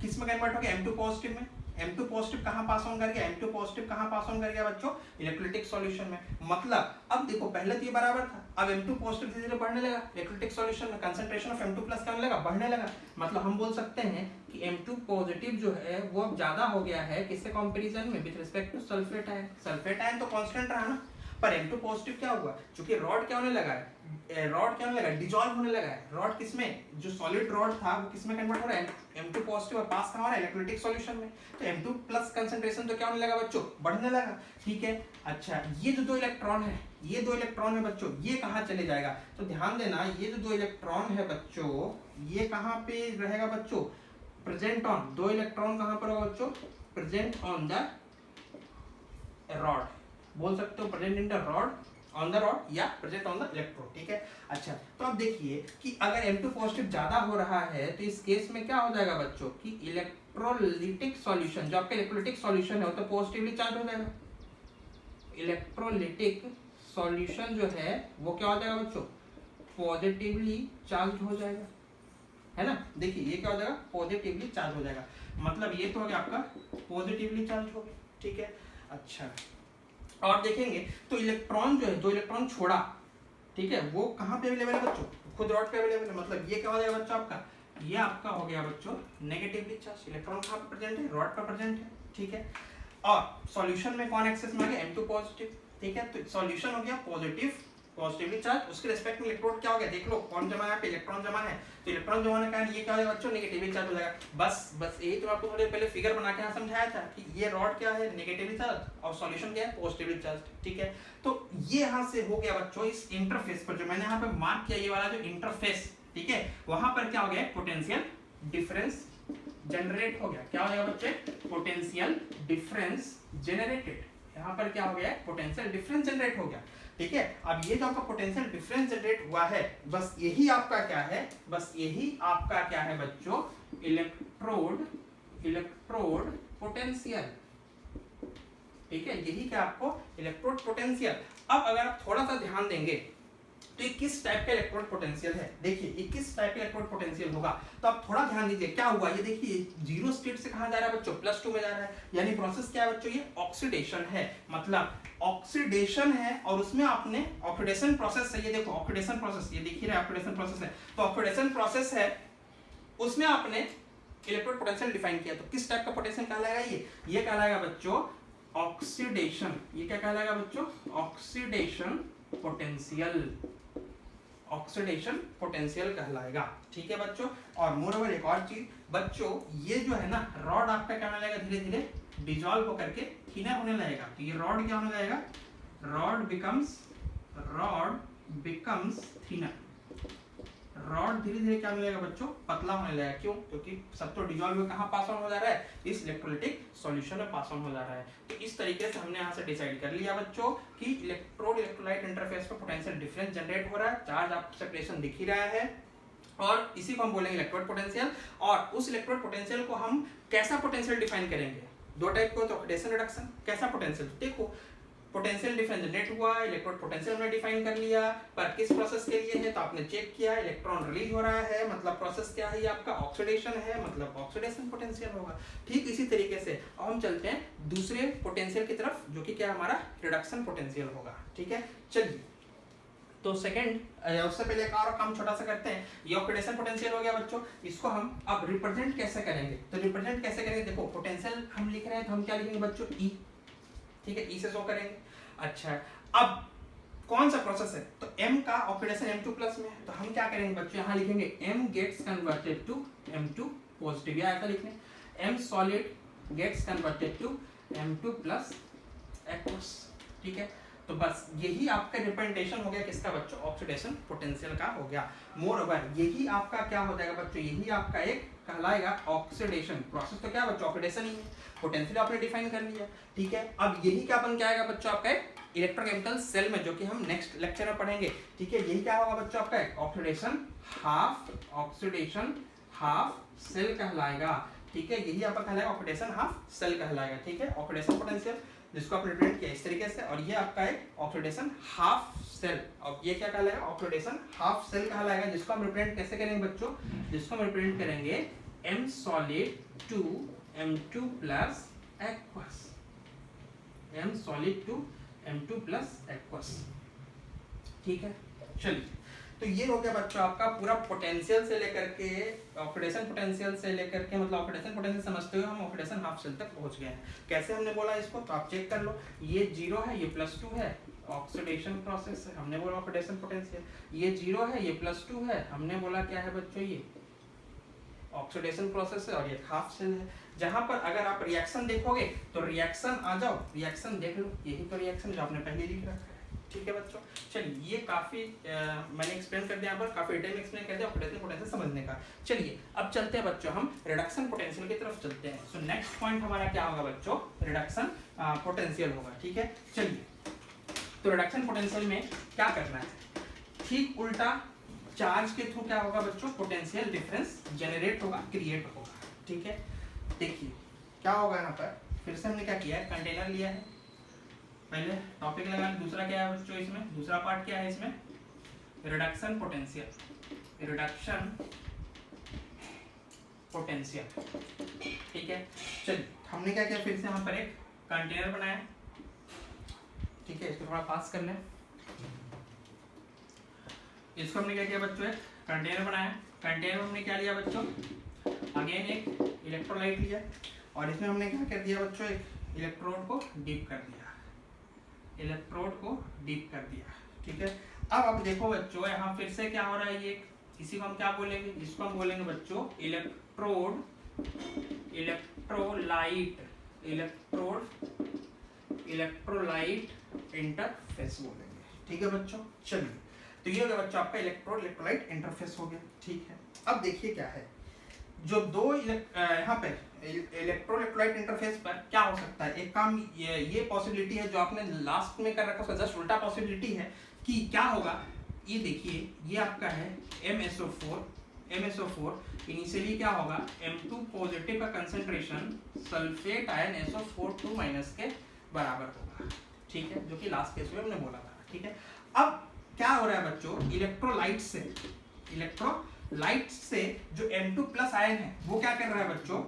किस में कन्वर्ट हो गया, M2 पॉजिटिव में। M2 पॉजिटिव कहां पास ऑन कर गया, M2 पॉजिटिव कहां पास ऑन कर गया बच्चों, इलेक्ट्रोलिटिक सॉल्यूशन में। मतलब अब देखो पहले तो ये बराबर था, अब M2 पॉजिटिव धीरे धीरे बढ़ने लगा इलेक्ट्रोलिटिक सॉल्यूशन में, कंसंट्रेशन ऑफ M2 प्लस क्या होने लगा, बढ़ने लगा। मतलब हम बोल सकते हैं कि M2 पॉजिटिव जो है वो अब ज्यादा हो गया है किससे कंपैरिजन में, with respect to sulphate ion. Sulphate ion तो कांस्टेंट रहा ना, पर M2 पॉजिटिव क्या हुआ, क्योंकि रॉड क्या होने लगा है, रॉड क्या होने लगा, डिसॉल्व होने लगा है। रॉड किसमें, जो सॉलिड रॉड था वो किसमें कन्वर्ट हो रहा है, M2 पॉजिटिव, और पास कहां हो रहा है, इलेक्ट्रोलिटिक सॉल्यूशन में। तो M2 प्लस कंसंट्रेशन तो क्या होने लगा बच्चों, बढ़ने लगा। ठीक है। अच्छा ये जो 2 इलेक्ट्रॉन है, ये 2 इलेक्ट्रॉन है बच्चों, ये कहां चले जाएगा, तो ध्यान देना ये जो 2 इलेक्ट्रॉन है बच्चों, ये कहां पे रहेगा बच्चों, प्रेजेंट ऑन, 2 इलेक्ट्रॉन कहां पर होगा बच्चों, प्रेजेंट ऑन द रॉड, बोल सकते हो present in the rod, on the rod, या प्रेजेंट ऑन द इलेक्ट्रोड। ठीक है। अच्छा तो अब देखिए कि अगर M2 पॉजिटिव ज्यादा हो रहा है तो इस केस में क्या हो जाएगा बच्चों, कि इलेक्ट्रोलिटिक सॉल्यूशन, जो आपका इलेक्ट्रोलिटिक सॉल्यूशन है वो तो पॉजिटिवली चार्ज हो जाएगा। इलेक्ट्रोलिटिक सॉल्यूशन जो है वो क्या हो जाएगा बच्चों, पॉजिटिवली चार्ज हो जाएगा, है ना। देखिए ये क्या हो जाएगा, पॉजिटिवली चार्ज हो जाएगा। मतलब ये तो हो गया आपका पॉजिटिवली चार्ज हो गया। ठीक है। अच्छा और देखेंगे तो इलेक्ट्रॉन जो है, 2 इलेक्ट्रॉन छोड़ा, ठीक है, वो कहां पे अवेलेबल है बच्चों, खुद रॉड पे अवेलेबल है। मतलब ये क्या हो जाएगा बच्चों आपका, ये आपका हो गया बच्चों नेगेटिवली चार्ज, इलेक्ट्रॉन कहां पे प्रेजेंट है, रॉड पे प्रेजेंट है। ठीक है। और सॉल्यूशन में कौन एक्सेस में आ गया, M2 पॉजिटिव। ठीक है। तो सॉल्यूशन हो गया पॉजिटिवली चार्ज, उसके रिस्पेक्ट में इलेक्ट्रोड क्या हो गया, देख लो कौन जमा है, पे इलेक्ट्रॉन जमा है, तो इलेक्ट्रॉन जमा होने का ये क्या हो जाएगा बच्चों, नेगेटिवली चार्ज हो जाएगा। बस यही तो आपको थोड़े पहले फिगर बना के यहाँ समझाया था कि ये रॉड क्या है, नेगेटिवली चार्ज, और सॉल्यूशन क्या है, पॉजिटिवली चार्ज। ठीक है। तो ये यहाँ से हो गया बच्चों, इस इंटरफेस पर जो मैंने यहाँ पे मार्क किया, ये वाला जो इंटरफेस, ठीक है, वहां पर क्या हो गया, पोटेंशियल डिफरेंस जनरेट हो गया। क्या हो जाएगा बच्चे, पोटेंशियल डिफरेंस जनरेटेड, यहाँ पर क्या हो गया, पोटेंशियल डिफरेंस जनरेट हो गया। ठीक है। अब ये जो आपका पोटेंशियल डिफरेंस जनरेट हुआ है, बस यही आपका क्या है, बस यही आपका क्या है बच्चों, इलेक्ट्रोड पोटेंशियल। ठीक है, यही क्या आपको इलेक्ट्रोड पोटेंशियल। अब अगर आप थोड़ा सा ध्यान देंगे तो ये किस टाइप का इलेक्ट्रोड पोटेंशियल है, देखिए ये किस टाइप का इलेक्ट्रोड पोटेंशियल होगा। तो आप थोड़ा ध्यान दीजिए क्या हुआ, ये देखिए जीरो स्टेट से कहां जा रहा है बच्चों, +2 में जा रहा है। यानी प्रोसेस क्या है बच्चों, ये ऑक्सीडेशन है। मतलब ऑक्सीडेशन है और उसमें आपने ऑक्सीडेशन प्रोसेस है, ये देखो ऑक्सीडेशन प्रोसेस, ये दिख ही रहा है ऑक्सीडेशन प्रोसेस है। तो ऑक्सीडेशन प्रोसेस है, उसमें आपने इलेक्ट्रोड पोटेंशियल डिफाइन किया। तो किस टाइप का पोटेंशियल कहलाएगा, ये कहलाएगा बच्चों ऑक्सीडेशन। ये क्या कहलाएगा बच्चों, ऑक्सीडेशन पोटेंशियल, ऑक्सीडेशन पोटेंशियल कहलाएगा। ठीक है बच्चों। और मोरओवर एक और चीज बच्चों, ये जो है ना रॉड आपका क्या होने लगेगा, धीरे धीरे डिसॉल्व होकर के थिनर होने लगेगा। तो ये रॉड क्या होने लगेगा, रॉड बिकम्स थिनर। रॉड धीरे धीरे क्या होने लगेगा बच्चों, पतला होने लगेगा। क्यों, क्योंकि सब तो डिसॉल्व कहां पास ऑन हो जा रहा है, इस इलेक्ट्रोलिटिक सॉल्यूशन में पास ऑन हो जा रहा है। तो इस तरीके से हमने यहां से डिसाइड कर लिया बच्चों कि इलेक्ट्रोड इलेक्ट्रोलाइट इंटरफेस पर पोटेंशियल डिफरेंस जनरेट हो रहा है, चार्ज आपको सेपरेशन दिख ही रहा है, और इसी को हम बोलेंगे इलेक्ट्रोड पोटेंशियल। और उस इलेक्ट्रोड पोटेंशियल को हम कैसा पोटेंशियल डिफाइन करेंगे, 2 टाइप को, तो ऑक्सीडेशन रिडक्शन। कैसा पोटेंशियल, देखो पोटेंशियल डिफरेंस जनरेट हुआ, इलेक्ट्रोड पोटेंशियल हमने डिफाइन कर लिया, पर किस प्रोसेस के लिए है तो आपने चेक किया, इलेक्ट्रॉन रिलीज हो रहा है, मतलब प्रोसेस क्या है, ये आपका ऑक्सीडेशन है, मतलब ऑक्सीडेशन पोटेंशियल होगा। ठीक इसी तरीके से अब हम चलते हैं दूसरे पोटेंशियल की तरफ, जो कि क्या हमारा रिडक्शन पोटेंशियल होगा। ठीक है, चलिए तो सेकंड उससे पहले एक और काम छोटा सा करते हैं। ये ऑक्सीडेशन पोटेंशियल हो गया बच्चों, इसको हम अब रिप्रेजेंट कैसे करेंगे? तो रिप्रेजेंट कैसे करेंगे, देखो पोटेंशियल हम लिख रहे हैं तो हम क्या लिखेंगे बच्चों, ई, ठीक है, ई से शो करेंगे। अच्छा, अब कौन सा प्रोसेस है, तो m का ऑक्सीडेशन M2 प्लस में है, तो हम क्या करेंगे बच्चों, यहाँ लिखेंगे m gets converted to M2 positive, या ऐसा लिखने m solid gets converted to M2 plus aqueous, ठीक है। तो बस यही आपका रिप्रेजेंटेशन हो गया किसका बच्चों, ऑक्सीडेशन पोटेंशियल का हो गया। मोर ओवर यही आपका क्या हो जाएगा बच्चों, यही आपका एक कहलाएगा ऑक्सीडेशन प्रोसेस। तो क्या बच्चों, ऑक्सीडेशन ही है, पोटेंशियल आपने डिफाइन कर लिया, ठीक है। अब यही क्या बन के आएगा बच्चों आपका एक इलेक्ट्रोकेमिकल सेल में, जो कि हम नेक्स्ट लेक्चर में पढ़ेंगे, ठीक है। यही क्या होगा बच्चों आपका ऑक्सीडेशन हाफ सेल कहलाएगा, ठीक है। यही आपका कहलाएगा ऑक्सीडेशन हाफ सेल कहलाएगा, ठीक है। ऑक्सीडेशन पोटेंशियल जिसको आप रिप्रेजेंट किया इस तरीके से, और ये आपका एक ऑक्सीडेशन हाफ सेल, और ये क्या कहलाएगा, ऑक्सीडेशन हाफ सेल कहलाएगा, जिसको हम रिप्रेजेंट कैसे करेंगे बच्चों, जिसको हम रिप्रेजेंट करेंगे m solid to M2 plus aqueous, m solid to M2 plus aqueous, ठीक है। चलिए, तो ये हो गया बच्चों आपका पूरा पोटेंशियल से लेकर के ऑक्सीडेशन पोटेंशियल से लेकर के, मतलब ऑक्सीडेशन पोटेंशियल समझते हुए हम ऑक्सीडेशन हाफ सेल तक पहुंच गए हैं। कैसे हमने बोला इसको, तो आप चेक कर लो, ये 0 है, ये +2 है, ऑक्सीडेशन प्रोसेस है, हमने बोला ऑक्सीडेशन पोटेंशियल। ये 0 है, ये +2 है, हमने बोला क्या है बच्चों, ये ऑक्सीडेशन प्रोसेस है, और ये हाफ सेल है। जहां पर अगर आप रिएक्शन देखोगे तो रिएक्शन आ जाओ, रिएक्शन देख लो, यही तो रिएक्शन जो आपने पहले लिख रखा है, ठीक है बच्चों। चलिए, ये काफी मैंने एक्सप्लेन कर दिया, यहाँ पर काफी डिटेल में एक्सप्लेन कर दिया ऑक्सीडेशन पोटेंशियल समझने का। चलिए अब चलते हैं बच्चों हम रिडक्शन पोटेंशियल की तरफ चलते हैं। सो नेक्स्ट पॉइंट हमारा क्या होगा बच्चों, रिडक्शन पोटेंशियल होगा, ठीक है। चलिए, तो रिडक्शन पोटेंशियल में क्या करना है, ठीक उल्टा चार्ज के थ्रू क्या होगा बच्चों, पोटेंशियल डिफरेंस जनरेट होगा, क्रिएट होगा, ठीक है। देखिए क्या होगा यहाँ पर, फिर से हमने क्या किया है, कंटेनर लिया है, पहले टॉपिक लगा, दूसरा क्या है बच्चों इसमें, दूसरा पार्ट क्या है इसमें, रिडक्शन पोटेंशियल, रिडक्शन पोटेंशियल, ठीक है। चलिए, हमने क्या किया, फिर से यहाँ पर एक कंटेनर बनाया, ठीक है। इसको थोड़ा पास कर लें, इसको हमने क्या किया बच्चों, एक कंटेनर बनाया, कंटेनर में हमने क्या लिया बच्चों, अगेन एक इलेक्ट्रोलाइट लिया, और इसमें हमने क्या कर दिया बच्चों, एक इलेक्ट्रोड को डीप कर दिया, इलेक्ट्रोड को डीप कर दिया, ठीक है। अब आप देखो बच्चों, यहाँ फिर से क्या हो रहा है, ये इसी को हम क्या बोलेंगे, इसको हम बोलेंगे बच्चों इलेक्ट्रोड, इलेक्ट्रोलाइट, इलेक्ट्रोलाइट इंटरफेस बोलेंगे, ठीक है बच्चों। चलिए, तो ये हो गया बच्चों आपका इलेक्ट्रोड इलेक्ट्रोलाइट इंटरफेस हो गया, ठीक है। अब देखिए क्या है, जो दो यहाँ पे इलेक्ट्रोलाइट इंटरफेस पर क्या हो सकता है, एक काम ये पॉसिबिलिटी है जो आपने लास्ट में कर रखा, उसका जस्ट उल्टा पॉसिबिलिटी है कि क्या होगा, ये देखिए, ये आपका है MSO4 इनिशियली क्या होगा, M2 पॉजिटिव का कंसंट्रेशन सल्फेट आयन SO4 2- के बराबर होगा, ठीक है, जो कि लास्ट केस में हमने बोला था, ठीक है। अब क्या हो रहा है बच्चों, इलेक्ट्रोलाइट से जो M2 प्लस आयन है वो क्या कर रहा है बच्चों,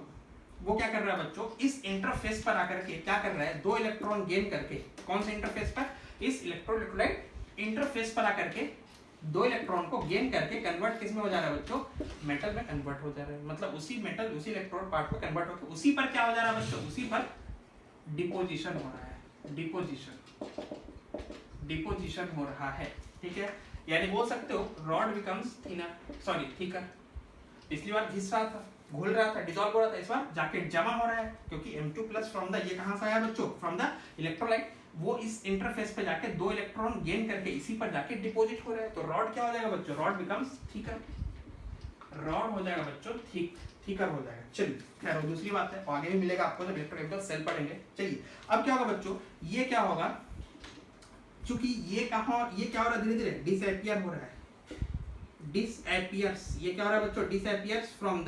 वो क्या कर रहा है बच्चों, इस इंटरफेस पर आकर के क्या कर रहा है, दो इलेक्ट्रॉन गेन करके, कौन से इंटरफेस पर, इस इलेक्ट्रोलाइट इंटरफेस पर आकर के दो इलेक्ट्रॉन को गेन करके कन्वर्ट किस में हो जा रहा है बच्चों, मेटल में कन्वर्ट हो जा रहा है, मतलब उसी मेटल, उसी इलेक्ट्रोड पार्ट में कन्वर्ट होकर उसी पर क्या हो जा रहा है बच्चों, उसी पर डिपोजिशन हो रहा है, डिपोजिशन हो रहा है, ठीक है। यानी बोल सकते हो रॉड बिकम्स थिकर, पिछली बार घिस रहा था, घुल रहा था, डिसॉल्व हो रहा था, इस बार जाके जमा हो रहा है, क्योंकि M2 प्लस फ्रॉम द, ये कहां से आया बच्चों, फ्रॉम द इलेक्ट्रोलाइट, वो इस इंटरफेस पे जाके दो इलेक्ट्रॉन गेन करके इसी पर जाके डिपॉजिट हो रहा है, तो रॉड क्या हो जाएगा बच्चों, रॉड बिकम्स थिकर, रॉड हो जाएगा बच्चों थिकर हो जाएगा। चलिए, खैर दूसरी बात है, आगे भी मिलेगा आपको जब इलेक्ट्रोकेमिकल सेल पढ़ेंगे। चलिए, अब क्या होगा बच्चों, ये क्या होगा, क्योंकि ये क्या हो रहा है, धीरे धीरे डिसअपियर हो रहा है, डिसअपियर्स, ये क्या हो रहा है बच्चों, disappears from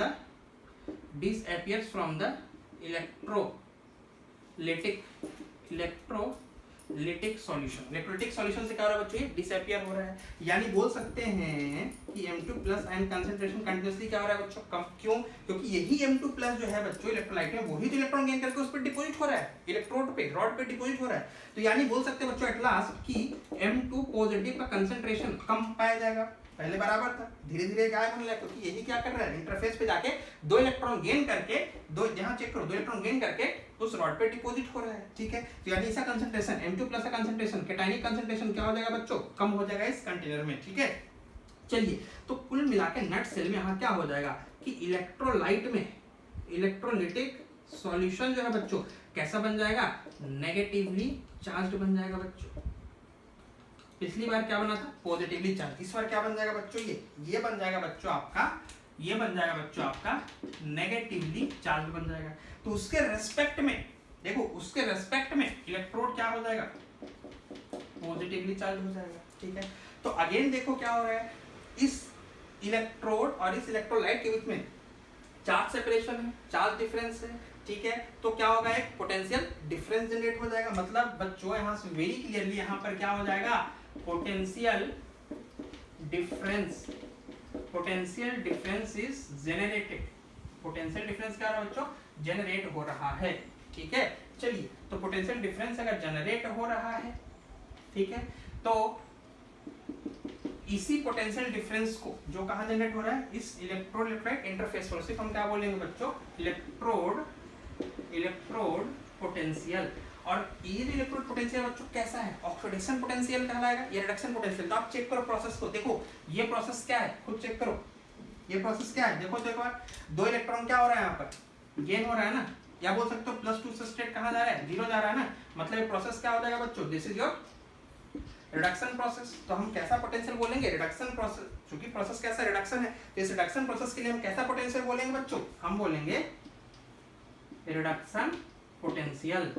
the electrolytic solution. Electrolytic solution से क्या हो रहा है बच्चों, ये डिसअपियर हो रहा है, यानी बोल सकते हैं कि M2+ आयन कंसंट्रेशन कंटीन्यूअसली क्या हो रहा है बच्चों, कम। क्यों? क्योंकि यही M2+ जो है बच्चों इलेक्ट्रोलाइट में, वही जो इलेक्ट्रॉन गेन करके उस पर डिपॉजिट हो रहा है, इलेक्ट्रोड पे, रॉड पे डिपॉजिट हो रहा है। तो यानी बोल सकते हैं बच्चों एट लास्ट कि M2 पॉजिटिव का कंसंट्रेशन कम पाया जाएगा। पहले बराबर था, धीरे धीरे गायब होने लगा, क्योंकि यही क्या कर रहा है, इंटरफेस पे जाके दो इलेक्ट्रॉन गेन करके, दो यहाँ चेक करो, दो इलेक्ट्रॉन गेन करके उस रॉड पे डिपॉजिट हो रहा है। ठीक है, तो यानी इसका कंसंट्रेशन M2+ का कंसंट्रेशन, कैटायनिक कंसंट्रेशन क्या हो जाएगा बच्चों, कम हो जाएगा इस कंटेनर में। ठीक है, चलिए, तो कुल मिलाकर नट सेल में यहाँ क्या हो जाएगा कि इलेक्ट्रोलाइट में इलेक्ट्रोलाइटिक सॉल्यूशन जो है बच्चों कैसा बन जाएगा, नेगेटिवली चार्ज्ड बन जाएगा बच्चों। पिछली बार क्या बना था, पॉजिटिवली चार्ज, इस बार क्या बन जाएगा बच्चों, ये बन जाएगा बच्चों आपका, ये बन जाएगा बच्चों आपका नेगेटिवली चार्ज बन जाएगा। तो उसके रेस्पेक्ट में देखो, उसके रेस्पेक्ट में इलेक्ट्रोड क्या हो जाएगा, पॉजिटिवली चार्ज हो जाएगा। ठीक है, तो अगेन देखो क्या हो रहा है, इस इलेक्ट्रोड और इस इलेक्ट्रोलाइट के बीच में चार्ज सेपरेशन है, चार्ज डिफरेंस है। ठीक है, तो क्या होगा, एक पोटेंशियल डिफरेंस जनरेट हो जाएगा। मतलब बच्चों यहाँ से वेरी क्लियरली यहाँ पर क्या हो जाएगा, potential difference, potential difference is generated, potential difference क्या हो रहा है बच्चों, जनरेट हो रहा है। ठीक है, चलिए, तो पोटेंशियल डिफरेंस अगर जनरेट हो रहा है, ठीक है, तो इसी पोटेंशियल डिफरेंस को जो कहां जनरेट हो रहा है, इस इलेक्ट्रोड इलेक्ट्रोलाइट इंटरफेस पर, सिर्फ हम क्या बोलेंगे बच्चों, इलेक्ट्रोड पोटेंशियल। और ये जो इलेक्ट्रोड पोटेंशियल बच्चों कैसा है, ऑक्सीडेशन पोटेंशियल कहलाएगा या रिडक्शन पोटेंशियल। तो आप चेक करो प्रोसेस को, देखो ये प्रोसेस क्या है, खुद चेक करो ये प्रोसेस क्या है। देखो तो एक बार, दो इलेक्ट्रॉन क्या हो रहा है यहाँ पर, गेन हो रहा है ना, या बोल सकते हो +2 से स्टेट कहां जा रहा है, 0 जा रहा है ना। मतलब ये प्रोसेस क्या हो जाएगा बच्चों, this is your reduction process. तो हम कैसा पोटेंशियल बोलेंगे, रिडक्शन प्रोसेस, क्योंकि प्रोसेस कैसा रिडक्शन है, तो इस रिडक्शन प्रोसेस के लिए हम कैसा पोटेंशियल बोलेंगे बच्चों, हम बोलेंगे रिडक्शन पोटेंशियल।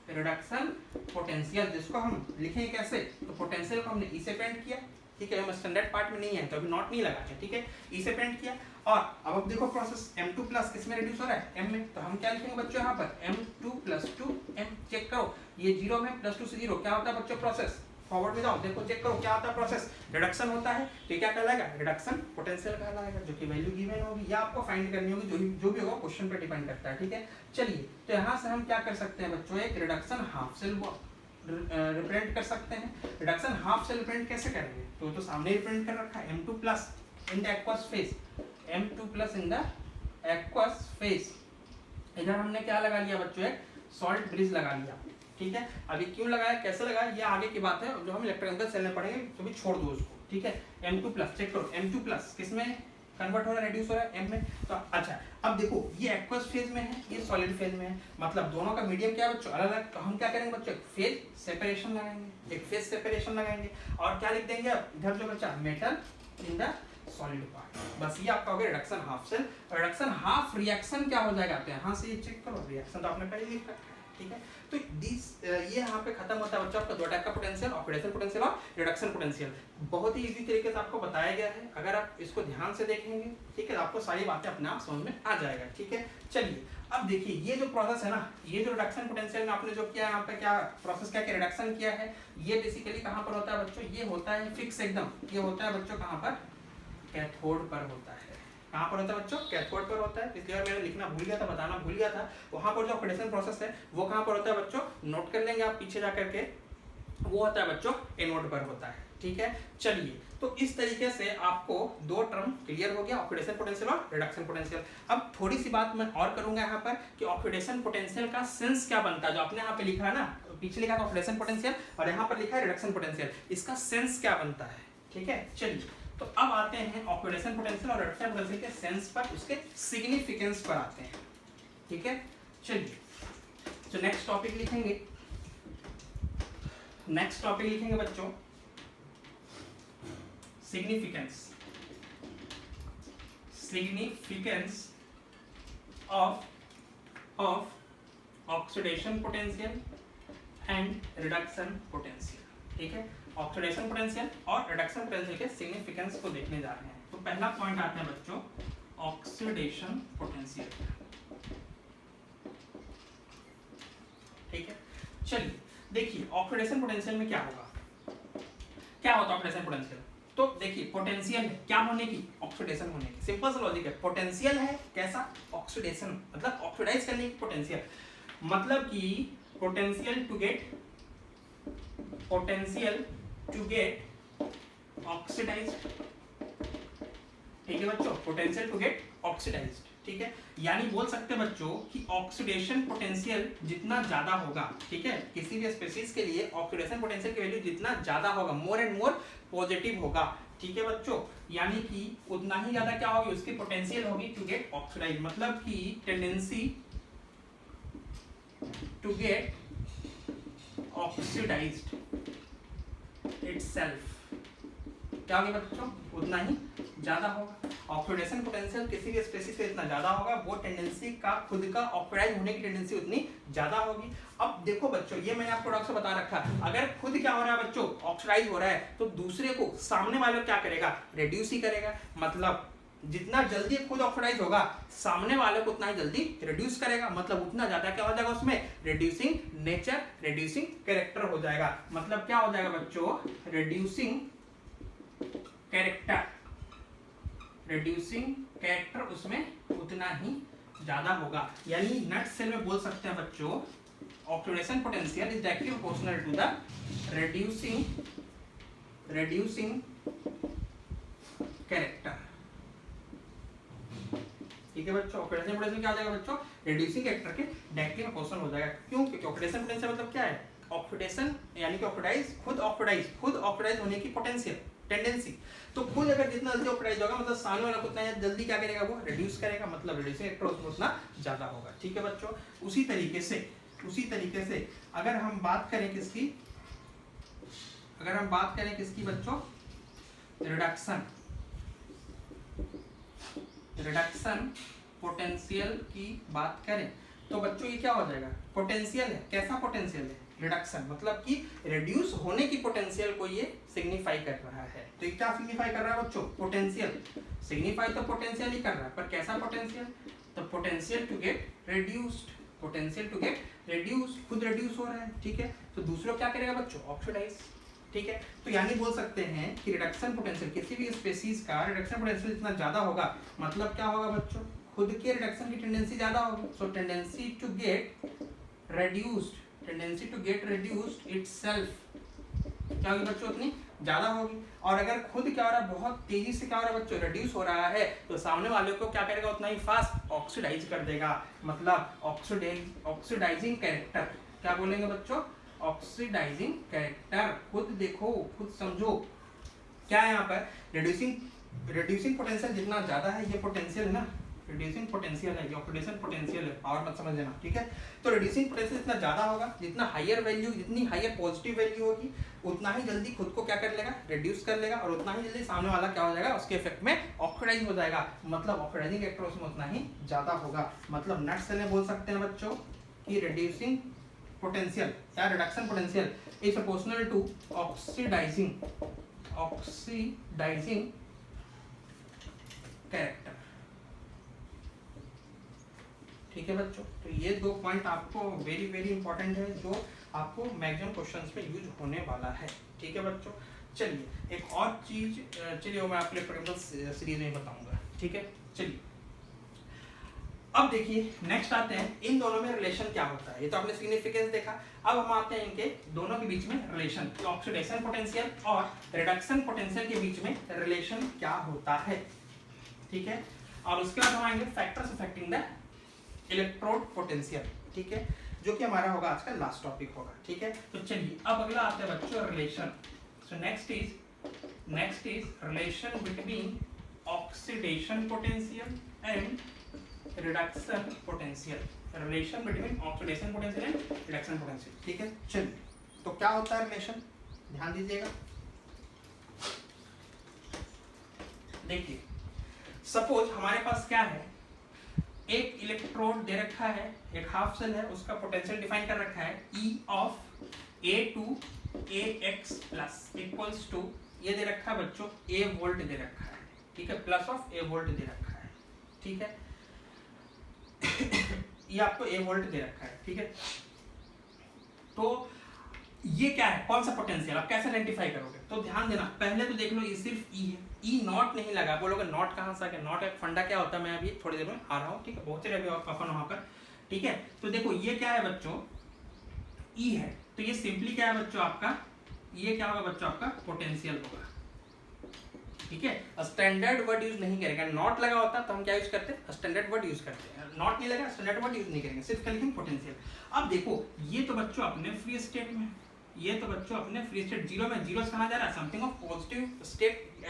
रिडक्शन पोटेंशियल जिसको हम लिखेंगे कैसे, तो पोटेंशियल को हमने ई से पेंट किया। ठीक है, हम स्टैंडर्ड पार्ट में नहीं है तो अभी नॉट नहीं लगा है। ठीक है, ई से पेंट किया, और अब देखो प्रोसेस M2+ किस में रिड्यूस हो रहा है, M में। तो हम क्या लिखेंगे बच्चों यहाँ पर, M2+2 M। चेक करो ये 0 में, +2 से 0 क्या होता है बच्चों, प्रोसेस फॉरवर्ड में जाओ, देखो चेक करो क्या होता है, प्रोसेस रिडक्शन होता है। तो क्या कहलाएगा, रिडक्शन पोटेंशियल कहलाएगा, जो कि वैल्यू गिवन होगी या आपको फाइंड करनी होगी, जो भी होगा क्वेश्चन पे डिपेंड करता है। ठीक है, चलिए, तो यहाँ से हम क्या कर सकते हैं बच्चों, एक रिडक्शन हाफ सेल रिप्रेजेंट कर सकते हैं। रिडक्शन हाफ सेल रिप्रेजेंट कैसे करेंगे, तो सामने रिप्रेजेंट कर रखा है, M2+ in the aqueous phase, M2+ in the aqueous phase. इधर हमने क्या लगा लिया बच्चों, एक सॉल्ट ब्रिज लगा लिया। ठीक है, अभी क्यों लगाया, कैसे लगाया, ये आगे की बात है, जो हम इलेक्ट्रोकेमिकल सेल में पढ़ेंगे, तो भी छोड़ दो उसको। ठीक है, M2+, चेक करो M2+ किसमें कन्वर्ट हो रहा है, रिड्यूस हो रहा है M में। तो अच्छा, अब देखो ये एक्वस फेज में है, ये सॉलिड फेज में है, मतलब दोनों का मीडियम क्या है बच्चों, अलग अलग। तो हम क्या करेंगे बच्चों, एक फेज सेपरेशन लगाएंगे, एक फेज सेपरेशन लगाएंगे, और क्या लिख देंगे अब इधर जो बच्चा, metal in the solid part. बस ये आपका हो गया reduction half cell. Reduction half reaction क्या हो जाएगा, तो यहाँ से ये चेक करो, रिएक्शन तो आपने पहले लिखा है। ठीक है, तो ये यहाँ पे खत्म होता है बच्चों आपका दो टाइप का पोटेंशियल, ऑक्सीडेशन पोटेंशियल और रिडक्शन पोटेंशियल। बहुत ही इजी तरीके से आपको बताया गया है, अगर आप इसको ध्यान से देखेंगे, ठीक है, आपको सारी बातें अपने आप समझ में आ जाएगा। ठीक है, चलिए, अब देखिए ये जो प्रोसेस है ना, ये जो रिडक्शन पोटेंशियल में आपने जो किया, यहाँ पे क्या प्रोसेस क्या रिडक्शन किया है, ये बेसिकली कहाँ पर होता है बच्चों, ये होता है फिक्स एकदम, ये होता है बच्चों कहाँ पर, कैथोड पर होता है। कहाँ पर होता है बच्चों, कैथोड पर होता है। पिछली बार मैंने लिखना भूल गया था, बताना भूल गया था, वहाँ पर जो ऑक्सीडेशन प्रोसेस है वो कहाँ पर होता है बच्चों, नोट कर लेंगे आप पीछे जा करके, वो होता है बच्चों एनोड पर होता है। ठीक है, चलिए, तो इस तरीके से आपको दो टर्म क्लियर हो गया, ऑक्सीडेशन पोटेंशियल और रिडक्शन पोटेंशियल। अब थोड़ी सी बात मैं और करूंगा यहाँ पर कि ऑक्सीडेशन पोटेंशियल का सेंस क्या बनता है, जो आपने यहाँ पे लिखा है ना, पीछे लिखा था ऑक्सीडेशन पोटेंशियल और यहाँ पर लिखा है रिडक्शन पोटेंशियल, इसका सेंस क्या बनता है। ठीक है, चलिए, तो अब आते हैं ऑक्सीडेशन पोटेंशियल और रिडक्शन पोटेंशियल के सेंस पर, उसके सिग्निफिकेंस पर आते हैं। ठीक है, चलिए, तो नेक्स्ट टॉपिक लिखेंगे, नेक्स्ट टॉपिक लिखेंगे बच्चों significance, significance of oxidation potential and reduction potential. ठीक है, ऑक्सीडेशन पोटेंशियल और रिडक्शन पोटेंशियल के सिग्निफिकेंस को देखने जा रहे हैं। तो पहला पॉइंट आता है बच्चों ऑक्सीडेशन पोटेंशियल। ठीक है, चलिए देखिए ऑक्सीडेशन पोटेंशियल में क्या होगा, क्या होता है ऑक्सीडेशन पोटेंशियल, तो देखिए पोटेंशियल है क्या होने की, ऑक्सीडेशन होने की, सिंपल सा लॉजिक है। पोटेंशियल है कैसा, ऑक्सीडेशन, मतलब ऑक्सीडाइज करने की पोटेंशियल, मतलब कि पोटेंशियल टू गेट ऑक्सीडाइज्ड, ठीक है बच्चों, पोटेंशियल टू गेट ऑक्सीडाइज्ड, ठीक है। यानी बोल सकते हैं बच्चों कि ऑक्सीडेशन पोटेंशियल जितना ज्यादा होगा, ठीक है, किसी भी स्पीशीज के लिए ऑक्सीडेशन पोटेंशियल की वैल्यू जितना ज्यादा होगा, मोर एंड मोर पॉजिटिव होगा, ठीक है बच्चों, यानी कि उतना ही ज्यादा क्या होगी उसकी पोटेंशियल होगी टू गेट ऑक्सीडाइज, मतलब कि tendency to get oxidised itself क्या होगी बच्चों, उतना ही ज्यादा होगा। ऑक्सीडेशन पोटेंशियल किसी भी स्पीशीज से इतना ज्यादा होगा, वो टेंडेंसी का खुद का ऑक्सीडाइज होने की टेंडेंसी उतनी ज्यादा होगी। अब देखो बच्चों, ये मैंने आपको डॉक्टर से बता रखा, अगर खुद क्या हो रहा है बच्चों, ऑक्सीडाइज हो रहा है, तो दूसरे को, सामने वाले को क्या करेगा, रिड्यूस ही करेगा, मतलब जितना जल्दी खुद ऑक्सीडाइज होगा सामने वाले को उतना ही जल्दी रिड्यूस करेगा, मतलब उतना ज्यादा क्या हो जाएगा उसमें, रिड्यूसिंग नेचर, रिड्यूसिंग कैरेक्टर हो जाएगा, मतलब क्या हो जाएगा बच्चों, रिड्यूसिंग कैरेक्टर उसमें उतना ही ज्यादा होगा। यानी नट सेल में बोल सकते हैं बच्चों, oxidation potential is directly proportional to the reducing character, ठीक है बच्चों। ऑक्सीडेशन पोटेंशियल क्या हो जाएगा बच्चों, रिड्यूसिंग कैरेक्टर के डायरेक्टली प्रोपोर्शनल हो जाएगा। क्यों, क्योंकि ऑक्सीडेशन पोटेंशियल मतलब क्या है, ऑक्सीडेशन यानी कि खुद ऑक्सीडाइज होने की पोटेंशियल, टेंडेंसी, तो खुद अगर जितना जल्दी ऑक्सीडाइज होगा मतलब सामने वाला को उतना जल्दी क्या करेगा, वो रिड्यूस करेगा, मतलब रिड्यूसिंग फैक्टर उसमें उतना ज्यादा होगा, ठीक है बच्चों। उसी तरीके से अगर हम बात करें किसकी बच्चों, रिडक्शन पोटेंशियल की बात करें, तो बच्चों ये क्या हो जाएगा, पोटेंशियल है, कैसा पोटेंशियल है, रिडक्शन, मतलब कि रिड्यूस होने की पोटेंशियल को ये सिग्निफाई कर रहा है। तो ये क्या सिग्निफाई कर रहा है बच्चों, पोटेंशियल, सिग्निफाई तो पोटेंशियल ही कर रहा है, पर कैसा पोटेंशियल, तो पोटेंशियल टू गेट रिड्यूस्ड, खुद रिड्यूस हो रहा है, ठीक है, तो दूसरों क्या करेगा बच्चों, ऑक्सीडाइज, ठीक है। तो यानी बोल सकते हैं कि रिडक्शन पोटेंशियल, किसी भी स्पीशीज का रिडक्शन पोटेंशियल जितना ज्यादा होगा, मतलब क्या होगा बच्चों, खुद के रिडक्शन की टेंडेंसी ज्यादा होगी, so tendency to get reduced itself क्या होगी बच्चों, उतनी ज्यादा होगी। और अगर खुद क्या हो रहा है, बहुत तेजी से क्या हो रहा है बच्चों, रिड्यूस हो रहा है, तो सामने वाले को क्या करेगा, उतना ही फास्ट ऑक्सीडाइज कर देगा, मतलब ऑक्सीडाइजिंग कैरेक्टर, क्या बोलेंगे बच्चों, ऑक्सीडाइजिंग कैरेक्टर। खुद देखो, खुद समझो क्या है यहाँ पर, रिड्यूसिंग पोटेंशियल जितना ज्यादा है, ये पोटेंशियल ना, रिड्यूसिंग पोटेंशियल है, ये ऑक्सीडेशन पोटेंशियल है, और मत समझ लेना, ठीक है। तो रिड्यूसिंग पोटेंशियल जितना ज्यादा होगा, जितना हायर वैल्यू, जितनी हायर पॉजिटिव वैल्यू होगी, उतना ही जल्दी खुद को क्या कर लेगा, रिड्यूस कर लेगा, और उतना ही जल्दी सामने वाला क्या हो जाएगा, उसके इफेक्ट में ऑक्सीडाइज हो जाएगा, मतलब ऑक्सीडाइजिंग कैरेक्टर उसमें उतना ही ज्यादा होगा। मतलब नट सेल में बोल सकते हैं बच्चों कि रिड्यूसिंग पोटेंशियल या reduction potential is proportional to oxidizing character, ठीक है बच्चों। तो ये दो पॉइंट आपको वेरी वेरी इंपॉर्टेंट है, जो आपको मैक्सिमम क्वेश्चंस में यूज होने वाला है, ठीक है बच्चों। चलिए एक और चीज, चलिए वो मैं आपके लिए सीरीज में बताऊंगा, ठीक है। चलिए अब देखिए नेक्स्ट आते हैं, इन दोनों में रिलेशन क्या होता है, ये तो आपने सिग्निफिकेंस देखा। अब हम आते हैं इनके दोनों के बीच में रिलेशन, ऑक्सीडेशन पोटेंशियल और रिडक्शन पोटेंशियल के बीच में रिलेशन क्या होता है, ठीक है। और उसके बाद हम आएंगे factors affecting the electrode potential, ठीक है, जो कि हमारा होगा आज का लास्ट टॉपिक होगा, ठीक है। तो चलिए अब अगला आता है बच्चों relation. So next is relation between oxidation potential and reduction potential, relation between oxidation potential and reduction potential, ठीक है। चलिए तो क्या होता है रिलेशन, ध्यान दीजिएगा। देखिए सपोज हमारे पास क्या है, एक इलेक्ट्रोड दे रखा है, एक हाफ सेल है, उसका पोटेंशियल डिफाइन कर रखा है E of A to AX plus equals to, ये दे रखा है बच्चों A वोल्ट दे रखा है, ठीक है, प्लस ऑफ A वोल्ट दे रखा है, ठीक है। ये आपको A वोल्ट दे रखा है, ठीक है। तो ये क्या है, कौन सा पोटेंशियल, आप कैसे आइडेंटिफाई करोगे? तो ध्यान देना, पहले तो देख लो ये सिर्फ ई है, ई नॉट नहीं लगा, बोलोगे नॉट कहाँ से आ गया? नॉट एक फंडा क्या होता है, मैं अभी थोड़ी देर में आ रहा हूँ, ठीक है, बहुत रहे अपन वहां पर, ठीक है। तो देखो ये क्या है बच्चों, ई है, तो ये सिंपली क्या है बच्चों आपका, ये क्या होगा बच्चों आपका पोटेंशियल होगा, ठीक है। स्टैंडर्ड वर्ड यूज नहीं करेंगे, नॉट लगा होता तो हम क्या यूज करते हैं, स्टैंडर्ड वर्ड यूज करते हैं, नॉट नहीं लगा स्टैंडर्ड वर्ड यूज नहीं करेंगे, सिर्फ क्या लिखेंगे पोटेंशियल। अब देखो ये तो बच्चों अपने फ्री स्टेट में, ये तो बच्चों अपने फ्री स्टेट जीरो में, जीरो से कहां जा रहा है, something of positive state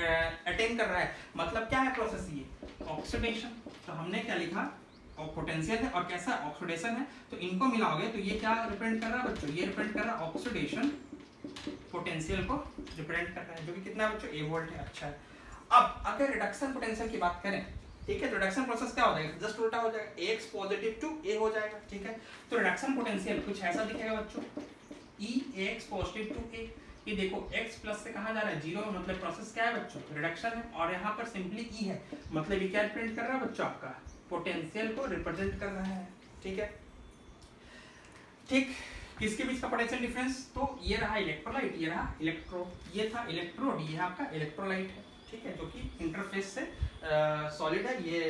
attain कर रहा है, मतलब क्या है प्रोसेस, ये ऑक्सीडेशन। तो हमने क्या लिखा, और पोटेंशियल है और कैसा ऑक्सीडेशन है, तो इनको मिलाओगे तो ये क्या रिप्रेजेंट कर रहा है बच्चों, ये रिप्रेजेंट कर रहा है ऑक्सीडेशन, पोटेंशियल को रिप्रेजेंट कर रहा है, जो कि कितना बच्चों ए वोल्ट है। अच्छा है, अब अगर रिडक्शन पोटेंशियल की बात करें, ठीक है, तो रिडक्शन प्रोसेस क्या हो जाएगा, जस्ट उल्टा हो जाएगा, x पॉजिटिव टू a हो जाएगा, ठीक है। तो रिडक्शन पोटेंशियल कुछ ऐसा दिखेगा बच्चों, e x positive to a, ये देखो x प्लस से कहां जा रहा है, जीरो, मतलब प्रोसेस क्या है बच्चों, रिडक्शन है, और यहाँ पर सिंपली e है, मतलब ये क्या रिप्रेजेंट कर रहा है बच्चों, आपका पोटेंशियल को रिप्रेजेंट कर रहा है, ठीक है। ठीक, किसके बीच का पोटेंशियल डिफरेंस, तो ये रहा इलेक्ट्रोलाइट, ये रहा इलेक्ट्रोड, ये था इलेक्ट्रोड, ये आपका इलेक्ट्रोलाइट है, ठीक है, जो कि इंटरफेस से सॉलिड है, ये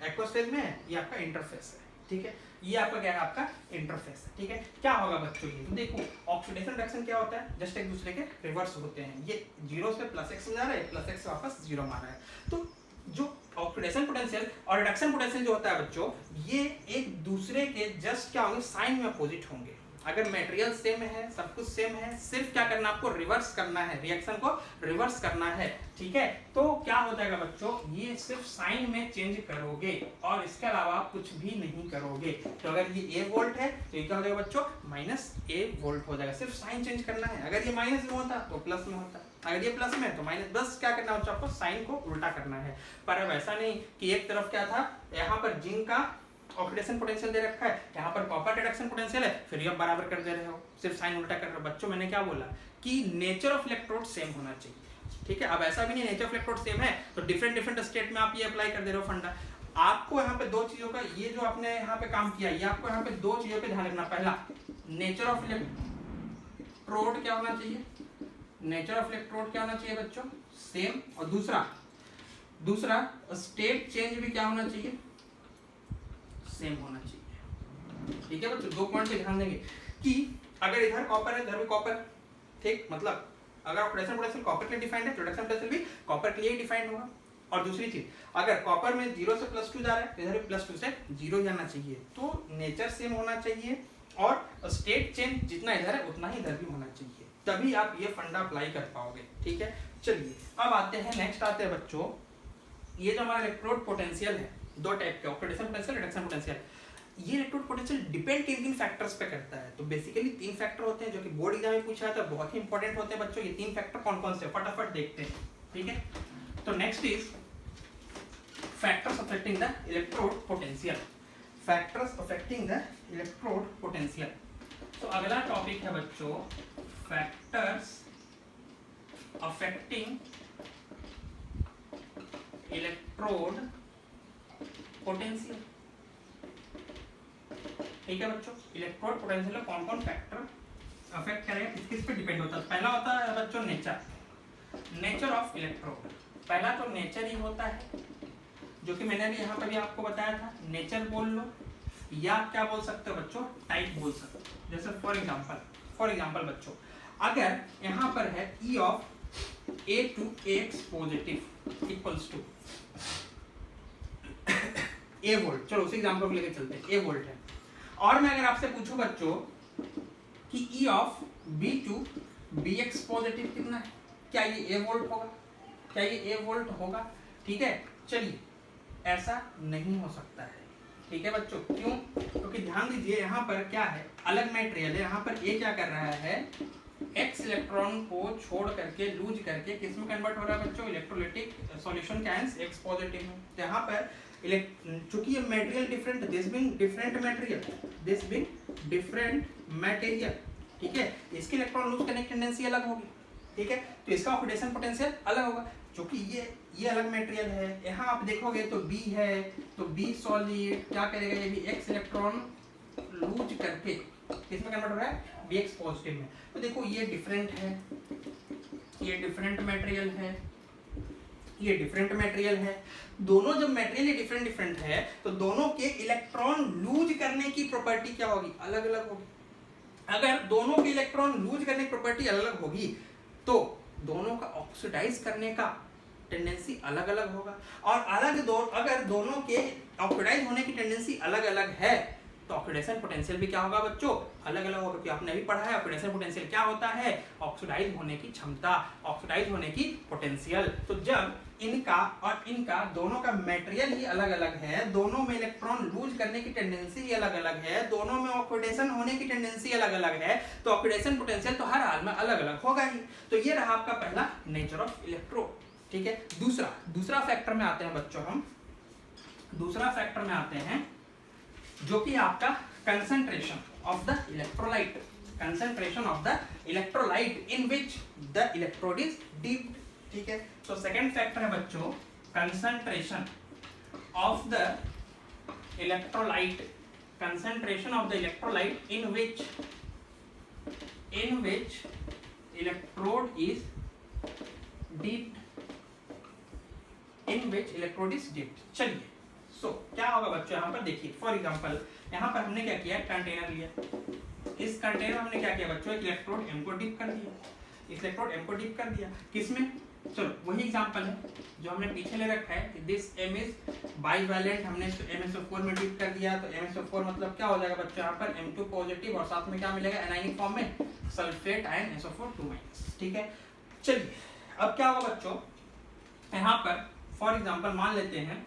एक्वस फेज में है, ये आपका इंटरफेस है, ठीक है, ये आपका क्या है, आपका इंटरफेस है, ठीक है। क्या होगा बच्चों, ये तो देखो ऑक्सीडेशन रिडक्शन क्या होता है, जस्ट एक दूसरे के रिवर्स होते हैं, ये जीरो से प्लस एक्स में जा रहा है, प्लस एक्स से वापस जीरो में आ रहा है। तो जो ऑक्सीडेशन पोटेंशियल और रिडक्शन पोटेंशियल जो होता है बच्चों, ये एक दूसरे के जस्ट क्या होंगे, साइन में अपोजिट होंगे। अगर मटेरियल सेम है, सब कुछ सेम है, सिर्फ क्या करना, आपको रिवर्स करना है, रिएक्शन को रिवर्स करना है, ठीक है। तो क्या हो जाएगा बच्चों, ये सिर्फ साइन में चेंज करोगे और इसके अलावा आप कुछ भी नहीं करोगे। तो अगर ये a वोल्ट है तो ये क्या हो जाएगा बच्चों, माइनस a वोल्ट हो जाएगा, सिर्फ साइन चेंज करना है। अगर ये माइनस में होता तो प्लस में होता, अगर ये प्लस में तो माइनस, बस क्या करना बच्चों, आपको साइन को उल्टा करना है। पर अब ऐसा नहीं कि एक तरफ क्या था, यहाँ पर जिंक का ऑक्सीडेशन पोटेंशियल दे रखा है, यहाँ पर कॉपर रिडक्शन पोटेंशियल है, फिर ये बराबर कर दे रहे हो, सिर्फ साइन उल्टा कर रहे हो। बच्चों मैंने क्या बोला कि नेचर ऑफ इलेक्ट्रोड सेम होना चाहिए, ठीक है। अब ऐसा भी नहीं नेचर ऑफ इलेक्ट्रोड सेम है तो डिफरेंट डिफरेंट स्टेट में आप ये अप्लाई कर दे रहे हो फंडा। आपको यहाँ पे दो चीजों का, ये जो आपने यहाँ पे काम किया, ये आपको यहाँ पे दो चीजों पे ध्यान रखना। पहला, नेचर ऑफ इलेक्ट्रोड क्या होना चाहिए, नेचर ऑफ इलेक्ट्रोड क्या होना चाहिए बच्चों, सेम। और दूसरा स्टेट चेंज भी क्या होना चाहिए, सेम होना चाहिए, ठीक है बच्चों। दो पॉइंट पे ध्यान देंगे कि अगर इधर कॉपर है, इधर भी कॉपर, ठीक, मतलब अगर ऑक्सीडेशन पोटेंशियल कॉपर के लिए डिफाइंड है, रिडक्शन पोटेंशियल भी कॉपर के लिए ही डिफाइंड होगा। और दूसरी चीज, अगर कॉपर में 0 से +2 जा रहा है, इधर भी +2 से 0 जाना चाहिए, तो नेचर सेम होना चाहिए और स्टेट चेंज जितना इधर है उतना ही इधर भी होना चाहिए, तभी आप ये फंडा अप्लाई कर पाओगे, ठीक है। चलिए अब आते हैं, नेक्स्ट आते हैं बच्चों, ये जो हमारा इलेक्ट्रोड पोटेंशियल है, दो टाइप के, ऑक्सीडेशन पोटेंशियल, रिडक्शन पोटेंशियल। ये इलेक्ट्रोड पोटेंशियल डिपेंड किन फैक्टर्स पे करता है, तो बेसिकली 3 फैक्टर होते हैं जो कि बोर्ड एग्जाम में पूछा था, बहुत ही इंपॉर्टेंट होते हैं बच्चों। ये 3 फैक्टर कौन कौन से, फटाफट देखते हैं, ठीक है। तो next is factors affecting the electrode potential, factors affecting the electrode potential. तो अगला टॉपिक है बच्चों फैक्टर्स अफेक्टिंग इलेक्ट्रोड पोटेंशियल, ठीक है बच्चों। इलेक्ट्रोड पोटेंशियल में कौन कौन फैक्टर अफेक्ट करेगा, किस किस पे डिपेंड होता है। पहला होता है बच्चों नेचर, नेचर ऑफ इलेक्ट्रोड। पहला तो नेचर ही होता है, जो कि मैंने भी यहाँ पे भी आपको बताया था, नेचर बोल लो या क्या बोल सकते हो बच्चों, टाइप बोल सकते हो। जैसे फॉर एग्जांपल बच्चों, अगर यहाँ पर है E of A to AX positive equals to A volt, चलो उसी एग्जांपल को लेकर चलते हैं, A वोल्ट है। और मैं अगर आपसे पूछूं बच्चों कि E of B to BX positive कितना है, क्या ये A वोल्ट होगा, क्या ये A वोल्ट होगा, ठीक है। चलिए ऐसा नहीं हो सकता है, ठीक है बच्चों। क्यों, क्योंकि ध्यान दीजिए यहाँ पर क्या है, अलग मटेरियल है, यहाँ पर A क्या कर रहा है, X इलेक्ट्रॉन को छोड़ करके लूज करके किस में कन्वर्ट हो रहा है बच्चों, इलेक्ट्रोलाइटिक सॉल्यूशन का आयंस X पॉजिटिव में। तो यहाँ पर चूंकि ये material different, this being different material, this being different material, ठीक है, इसकी इलेक्ट्रॉन लूज करने की टेंडेंसी अलग होगी, ठीक है। तो इसका ऑक्सीडेशन पोटेंशियल अलग होगा, क्योंकि ये अलग मटेरियल है। यहाँ आप देखोगे तो B है, तो B सॉलिड क्या करेगा, ये भी X इलेक्ट्रॉन लूज करके किसमें कन्वर्ट हो रहा है, Bx पॉजिटिव में। तो देखो ये डिफरेंट है, ये डिफरेंट मटेरियल है, ये डिफरेंट मटेरियल है। दोनों जब मटेरियल डिफरेंट डिफरेंट है तो दोनों के इलेक्ट्रॉन लूज करने की प्रॉपर्टी क्या होगी, अलग अलग होगी। अगर दोनों के इलेक्ट्रॉन लूज करने की प्रॉपर्टी अलग अलग होगी तो दोनों का ऑक्सीडाइज करने का टेंडेंसी अलग अलग होगा। और अगर दोनों के ऑक्सीडाइज होने की टेंडेंसी अलग अलग है तो ऑक्सीडेशन पोटेंशियल भी क्या होगा बच्चों, अलग अलग होगा। क्योंकि आपने भी पढ़ा है ऑक्सीडेशन पोटेंशियल क्या होता है, ऑक्सीडाइज होने की क्षमता, ऑक्सीडाइज होने की पोटेंशियल। तो जब इनका और इनका दोनों का मटेरियल ही अलग अलग है, दोनों में इलेक्ट्रॉन लूज करने की टेंडेंसी ही अलग अलग है, दोनों में ऑक्सीडेशन होने की टेंडेंसी अलग अलग है, तो ऑक्सीडेशन पोटेंशियल तो हर हाल में अलग अलग होगा ही। तो ये रहा आपका पहला नेचर ऑफ इलेक्ट्रोड, ठीक है। दूसरा फैक्टर में आते हैं बच्चों, हम दूसरा फैक्टर में आते हैं जो कि आपका concentration of the electrolyte, concentration of the electrolyte in which the electrode is dipped, ठीक है। तो सेकंड फैक्टर है बच्चों concentration of the electrolyte, concentration of the electrolyte in which electrode is dipped, in which electrode is dipped. चलिए क्या होगा बच्चों, यहाँ पर देखिए फॉर एग्जांपल यहाँ पर हमने क्या किया, कंटेनर लिया, इस कंटेनर में हमने क्या किया बच्चों, एक इलेक्ट्रोड M को डिप कर दिया, इस इलेक्ट्रोड M को डिप कर दिया, किसमें, चलो वही एग्जांपल है जो हमने पीछे ले रखा है, दिस M इज बाइवैलेंट, हमने इसको MnSO4 में डिप कर दिया। तो MnSO4 मतलब क्या हो जाएगा बच्चों, यहाँ पर M2 पॉजिटिव और साथ में क्या मिलेगा, एनायनिक फॉर्म में सल्फेट आयन SO4 2-, ठीक है। चलिए अब क्या होगा बच्चों, यहाँ पर फॉर एग्जांपल मान लेते हैं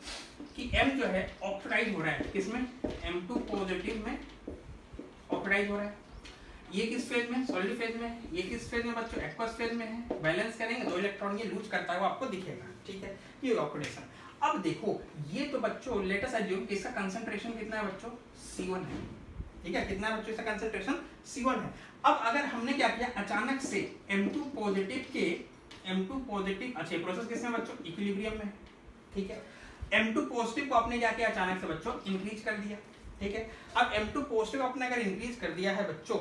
कि M जो है ऑक्सीडाइज हो रहा है, किसमें, M2 पॉजिटिव में ऑक्सीडाइज हो रहा है। ये किस फेज में, सॉलिड फेज में, ये किस फेज में बच्चों, एक्वस फेज में है। बैलेंस करेंगे, दो इलेक्ट्रॉन ये लूज करता है वो आपको दिखेगा, ठीक है। ये ऑक्सीडेशन। अब देखो ये तो बच्चों लेट अस अज्यूम कि इसका कंसंट्रेशन कितना है बच्चों, C1 है, ठीक है। कितना है बच्चों इसका कंसंट्रेशन, C1 है। अब अगर हमने क्या किया, अचानक से M2 पॉजिटिव के M2 पॉजिटिव, अच्छा प्रोसेस किसमें बच्चों, इक्विलिब्रियम में, ठीक है। M2 पॉजिटिव को आपने क्या किया, अचानक से बच्चों इंक्रीज कर दिया, ठीक है। अब M2 पॉजिटिव आपने अगर इंक्रीज कर दिया है बच्चों,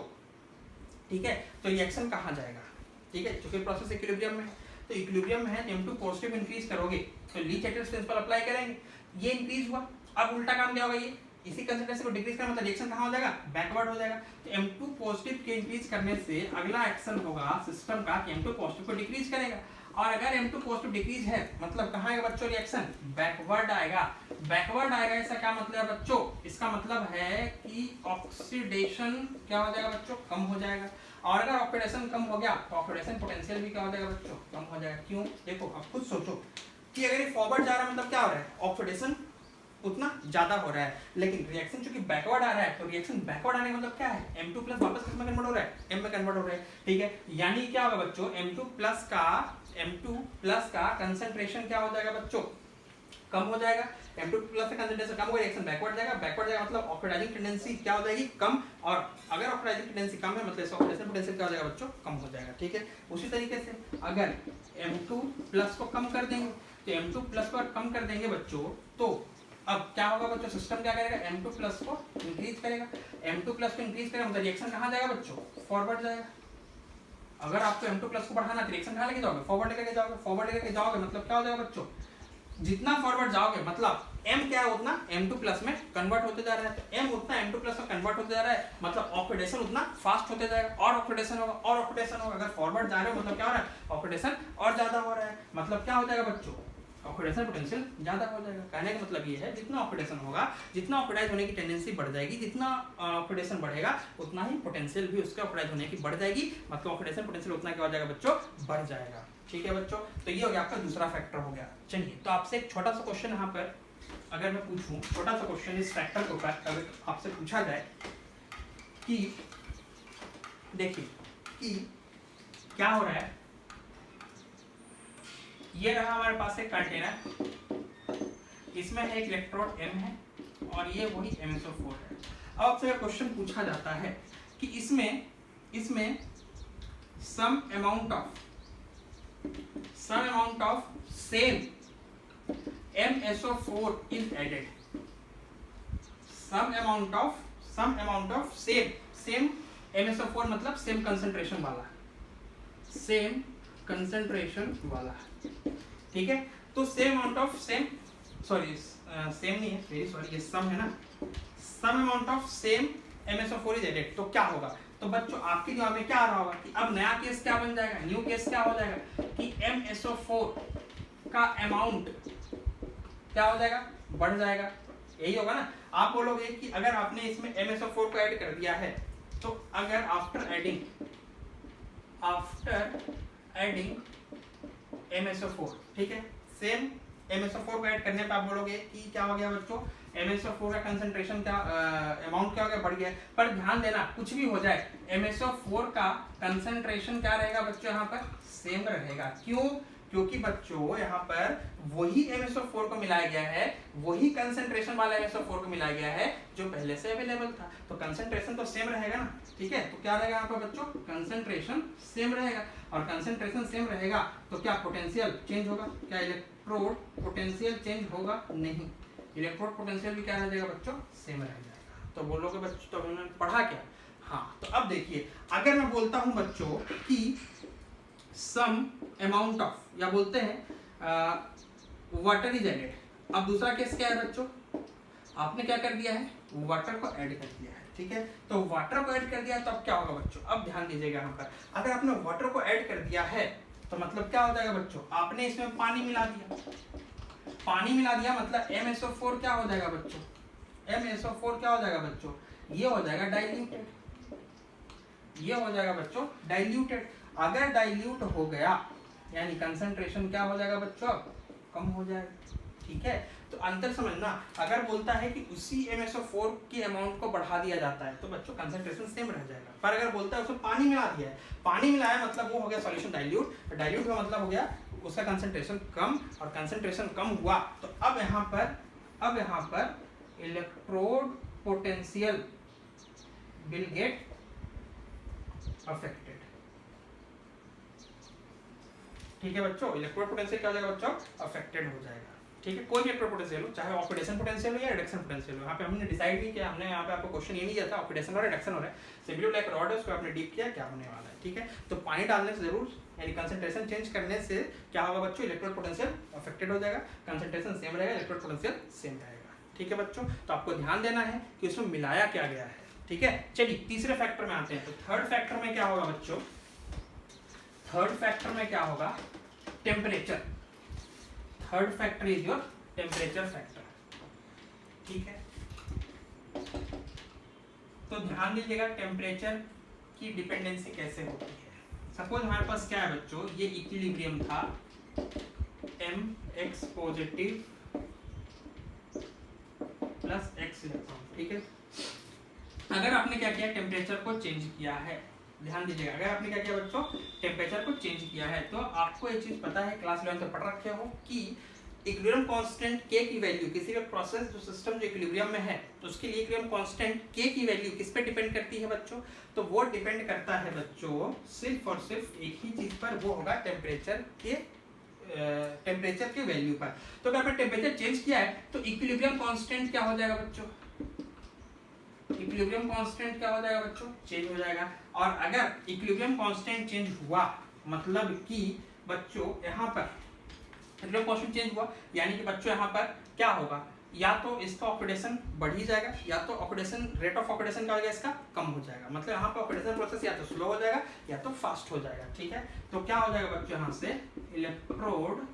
ठीक है, तो रिएक्शन कहाँ जाएगा, ठीक है, क्योंकि प्रोसेस इक्विलिब्रियम में है, तो इक्विलिब्रियम में है, M2 पॉजिटिव इंक्रीज करोगे तो ली-चार्टियर्स प्रिंसिपल अप्लाई करेंगे, ये इंक्रीज हुआ। अब उल्टा काम क्या होगा, ये इसी कंसंट्रेशन को डिक्रीज करना मतलब रिएक्शन कहाँ हो जाएगा, बैकवर्ड हो जाएगा। तो M2 पॉजिटिव के इंक्रीज करने से अगला एक्शन होगा सिस्टम का कि M2 पॉजिटिव को डिक्रीज करेगा, और अगर M2 पॉजिटिव डिक्रीज है मतलब कहाँ आएगा बच्चों, रिएक्शन बैकवर्ड आएगा। बैकवर्ड आएगा इसका क्या मतलब है बच्चों, इसका मतलब है कि ऑक्सीडेशन क्या हो जाएगा बच्चों, कम हो जाएगा। और अगर ऑक्सीडेशन कम हो गया तो ऑक्सीडेशन पोटेंशियल भी क्या हो जाएगा बच्चों, कम हो जाएगा। क्यों, देखो अब खुद सोचो कि अगर ये फॉरवर्ड जा रहा है मतलब क्या हो रहा है, ऑक्सीडेशन उतना ज्यादा हो रहा है, लेकिन रिएक्शन चूंकि बैकवर्ड आ रहा है तो रिएक्शन बैकवर्ड आने का मतलब क्या है, M2 प्लस वापस किसमें कन्वर्ट हो रहा है, M में कन्वर्ट हो रहा है, ठीक है। यानी क्या होगा बच्चों, M2 प्लस का कंसंट्रेशन क्या हो जाएगा बच्चों, कम हो जाएगा। M2 प्लस का कंसंट्रेशन कम होगा, रिएक्शन बैकवर्ड जाएगा मतलब ऑक्सीडाइजिंग टेंडेंसी क्या हो जाएगी, कम। और अगर ऑक्सीडाइजिंग टेंडेंसी कम है मतलब ऑक्सीडेशन पोटेंशियल क्या हो जाएगा बच्चों, कम हो जाएगा, ठीक है। उसी तरीके से अगर M2 प्लस को कम कर देंगे तो M2 प्लस को कम कर देंगे बच्चों, तो अब क्या होगा बच्चों, सिस्टम क्या करेगा, M2 प्लस को इंक्रीज करेगा। M2 प्लस को इंक्रीज करेगा मतलब रिएक्शन कहाँ जाएगा बच्चों, फॉरवर्ड जाएगा। अगर आपको M2 प्लस को बढ़ाना है रिएक्शन कहाँ लेके जाओगे, फॉरवर्ड लेके जाओगे। फॉरवर्ड लेके जाओगे मतलब क्या हो जाएगा बच्चों, जितना फॉरवर्ड जाओगे मतलब M क्या है उतना M2 प्लस में कन्वर्ट होते जा रहा है, तो M उतना M2 प्लस में कन्वर्ट होते जा रहा है मतलब ऑक्सीडेशन उतना फास्ट होते जाएगा, और ऑक्सीडेशन होगा और ऑक्सीडेशन होगा। अगर फॉरवर्ड जा रहे हो मतलब क्या हो रहा है, ऑक्सीडेशन और ज्यादा हो रहा है, मतलब क्या हो जाएगा बच्चों, ऑक्सीडेशन पोटेंशियल ज्यादा हो जाएगा। कहने का मतलब ये है जितना ऑक्सीडेशन होगा, जितना ऑक्सीडाइज होने की टेंडेंसी बढ़ जाएगी, जितना ऑक्सीडेशन बढ़ेगा उतना ही पोटेंशियल भी उसके ऑक्सीडाइज होने की बढ़ जाएगी, मतलब ऑक्सीडेशन पोटेंशियल उतना क्या हो जाएगा बच्चों, बढ़ जाएगा, ठीक है बच्चों। तो ये हो गया आपका दूसरा फैक्टर हो गया। चलिए तो आपसे एक छोटा सा क्वेश्चन यहाँ पर अगर मैं पूछूं, छोटा सा क्वेश्चन इस फैक्टर के ऊपर अगर आपसे पूछा जाए कि देखिए कि क्या हो रहा है, ये रहा हमारे पास एक कंटेनर, इसमें एक इलेक्ट्रोड M है और ये वही MnSO4 है। अब आपसे क्वेश्चन पूछा जाता है कि इसमें some amount of same MnSO4 is added, some amount of same MSO4 मतलब सेम कंसंट्रेशन वाला, सेम कंसंट्रेशन वाला, ठीक है। तो सेम अमाउंट ऑफ सेम नहीं है, वेरी सॉरी, ये सम है ना, some amount of same MSO4 is added. तो क्या होगा, तो बच्चों आपके दिमाग में क्या आ रहा होगा कि अब नया केस क्या बन जाएगा, न्यू केस क्या हो जाएगा कि MSO4 का अमाउंट क्या हो जाएगा, बढ़ जाएगा। यही होगा ना। आप बोलोगे कि अगर आपने इसमें MSO4 को ऐड कर दिया है, तो अगर आफ्टर एडिंग MSO4, ठीक है, सेम MSO4 को ऐड करने पे आप बोलोगे कि क्या हो गया बच्चों, MSO4 का कंसंट्रेशन क्या अमाउंट क्या हो गया, बढ़ गया। पर ध्यान देना, कुछ भी हो जाए MSO4 का कंसंट्रेशन क्या रहेगा बच्चों, यहाँ पर सेम रहेगा। क्यों, क्योंकि बच्चों यहाँ पर वही MSO4 को मिलाया गया है, वही कंसंट्रेशन वाला MSO4 को मिलाया गया है जो पहले से अवेलेबल था, तो कंसंट्रेशन तो सेम रहेगा ना, ठीक है। तो क्या रहेगा यहाँ पर बच्चों, कंसंट्रेशन सेम रहेगा, और कंसंट्रेशन सेम रहेगा तो क्या पोटेंशियल चेंज होगा, क्या इलेक्ट्रोड पोटेंशियल चेंज होगा, नहीं, इलेक्ट्रोड पोटेंशियल भी क्या रह जाएगा बच्चों, सेम रह जाएगा। तो बोलोगे बच्चों तो हमने पढ़ा क्या, हाँ। तो अब देखिए, अगर मैं बोलता हूँ बच्चों कि सम अमाउंट ऑफ, या बोलते हैं वाटर इज एडेड, अब दूसरा केस क्या है बच्चों, आपने क्या कर दिया है, वाटर को ऐड कर दिया है, ठीक है। तो वाटर को ऐड कर दिया है, तो अब क्या होगा बच्चों, अब ध्यान दीजिएगा यहाँ पर, अगर आपने वाटर को ऐड कर दिया है तो मतलब क्या हो जाएगा बच्चों, आपने इसमें पानी मिला दिया, पानी मिला दिया मतलब MSO4 क्या हो जाएगा बच्चों, MSO4 क्या हो जाएगा बच्चों, ये हो जाएगा डाइल्यूटेड, ये हो जाएगा बच्चों डाइल्यूटेड। अगर डाइल्यूट हो गया यानी कंसंट्रेशन क्या हो जाएगा बच्चों, कम हो जाएगा, ठीक है। तो अंतर समझना, अगर बोलता है कि उसी MSO4 के अमाउंट को बढ़ा दिया जाता है तो बच्चों कंसंट्रेशन सेम रह जाएगा, पर अगर बोलता है उसमें पानी मिला दिया है, पानी मिलाया मतलब वो हो गया सॉल्यूशन डाइल्यूट, डाइल्यूट का मतलब हो गया उसका कंसंट्रेशन कम, और कंसंट्रेशन कम हुआ तो अब यहाँ पर electrode potential will get affected, ठीक है बच्चों। इलेक्ट्रोड पोटेंशियल क्या हो जाएगा बच्चों, अफेक्टेड हो जाएगा, ठीक है। कोई भी इलेक्ट्रोड पोटेंशियल हो, चाहे ऑक्सीडेशन पोटेंशियल हो या रिडक्शन पोटेंशियल हो, यहाँ पे हमने डिसाइड नहीं किया, हमने यहाँ पे आपको क्वेश्चन ये नहीं दिया था ऑक्सीडेशन और रिडक्शन हो रहा है, सिंपली लाइक रॉड है उसको आपने डीप किया, क्या होने वाला है, ठीक है। तो पानी डालने से जरूर, यानी कंसंट्रेशन चेंज करने से क्या होगा बच्चों, इलेक्ट्रोड पोटेंशियल अफेक्टेड हो जाएगा, कंसंट्रेशन सेम रहेगा, इलेक्ट्रोड पोटेंशियल सेम रहेगा, ठीक है बच्चों। तो आपको ध्यान देना है कि उसमें मिलाया क्या गया है, ठीक है। चलिए तीसरे फैक्टर में आते हैं। तो थर्ड फैक्टर में क्या होगा बच्चों, थर्ड फैक्टर में क्या होगा, temperature, third factor is your temperature factor, ठीक है। तो ध्यान दीजिएगा टेम्परेचर की डिपेंडेंसी कैसे होती है। सपोज हमारे पास क्या है बच्चों, ये इक्विलिब्रियम था, mx positive plus x electron, ठीक है। अगर आपने क्या किया, टेम्परेचर को चेंज किया है, ध्यान दीजिएगा, अगर आपने क्या किया बच्चों, टेम्परेचर को चेंज किया है, तो आपको एक चीज पता है, क्लास 11 तक पढ़ रखे हो कि इक्विलिब्रियम कांस्टेंट k की वैल्यू, किसी भी प्रोसेस जो सिस्टम जो इक्विलिब्रियम में है तो उसके लिए इक्विलिब्रियम कांस्टेंट k की वैल्यू किस पे डिपेंड करती है बच्चों, तो वो डिपेंड करता है बच्चों सिर्फ और सिर्फ एक ही चीज पर, वो होगा टेम्परेचर के वैल्यू पर। तो अगर आपने टेम्परेचर चेंज किया है तो इक्विलिब्रियम कांस्टेंट क्या हो जाएगा बच्चों, इक्विलिब्रियम कांस्टेंट क्या हो जाएगा बच्चों, चेंज हो जाएगा। और अगर इक्विलिब्रियम कांस्टेंट चेंज हुआ मतलब कि बच्चों यहाँ पर इक्विलिब्रियम कांस्टेंट चेंज हुआ, यानी कि बच्चों यहाँ पर क्या होगा, या तो इसका ऑक्सीडेशन बढ़ ही जाएगा, या तो ऑक्सीडेशन रेट ऑफ ऑक्सीडेशन क्या हो जाएगा, इसका कम हो जाएगा, मतलब यहाँ पर ऑक्सीडेशन प्रोसेस या तो स्लो हो जाएगा या तो फास्ट हो जाएगा, ठीक है। तो क्या हो जाएगा बच्चों, यहाँ से इलेक्ट्रोड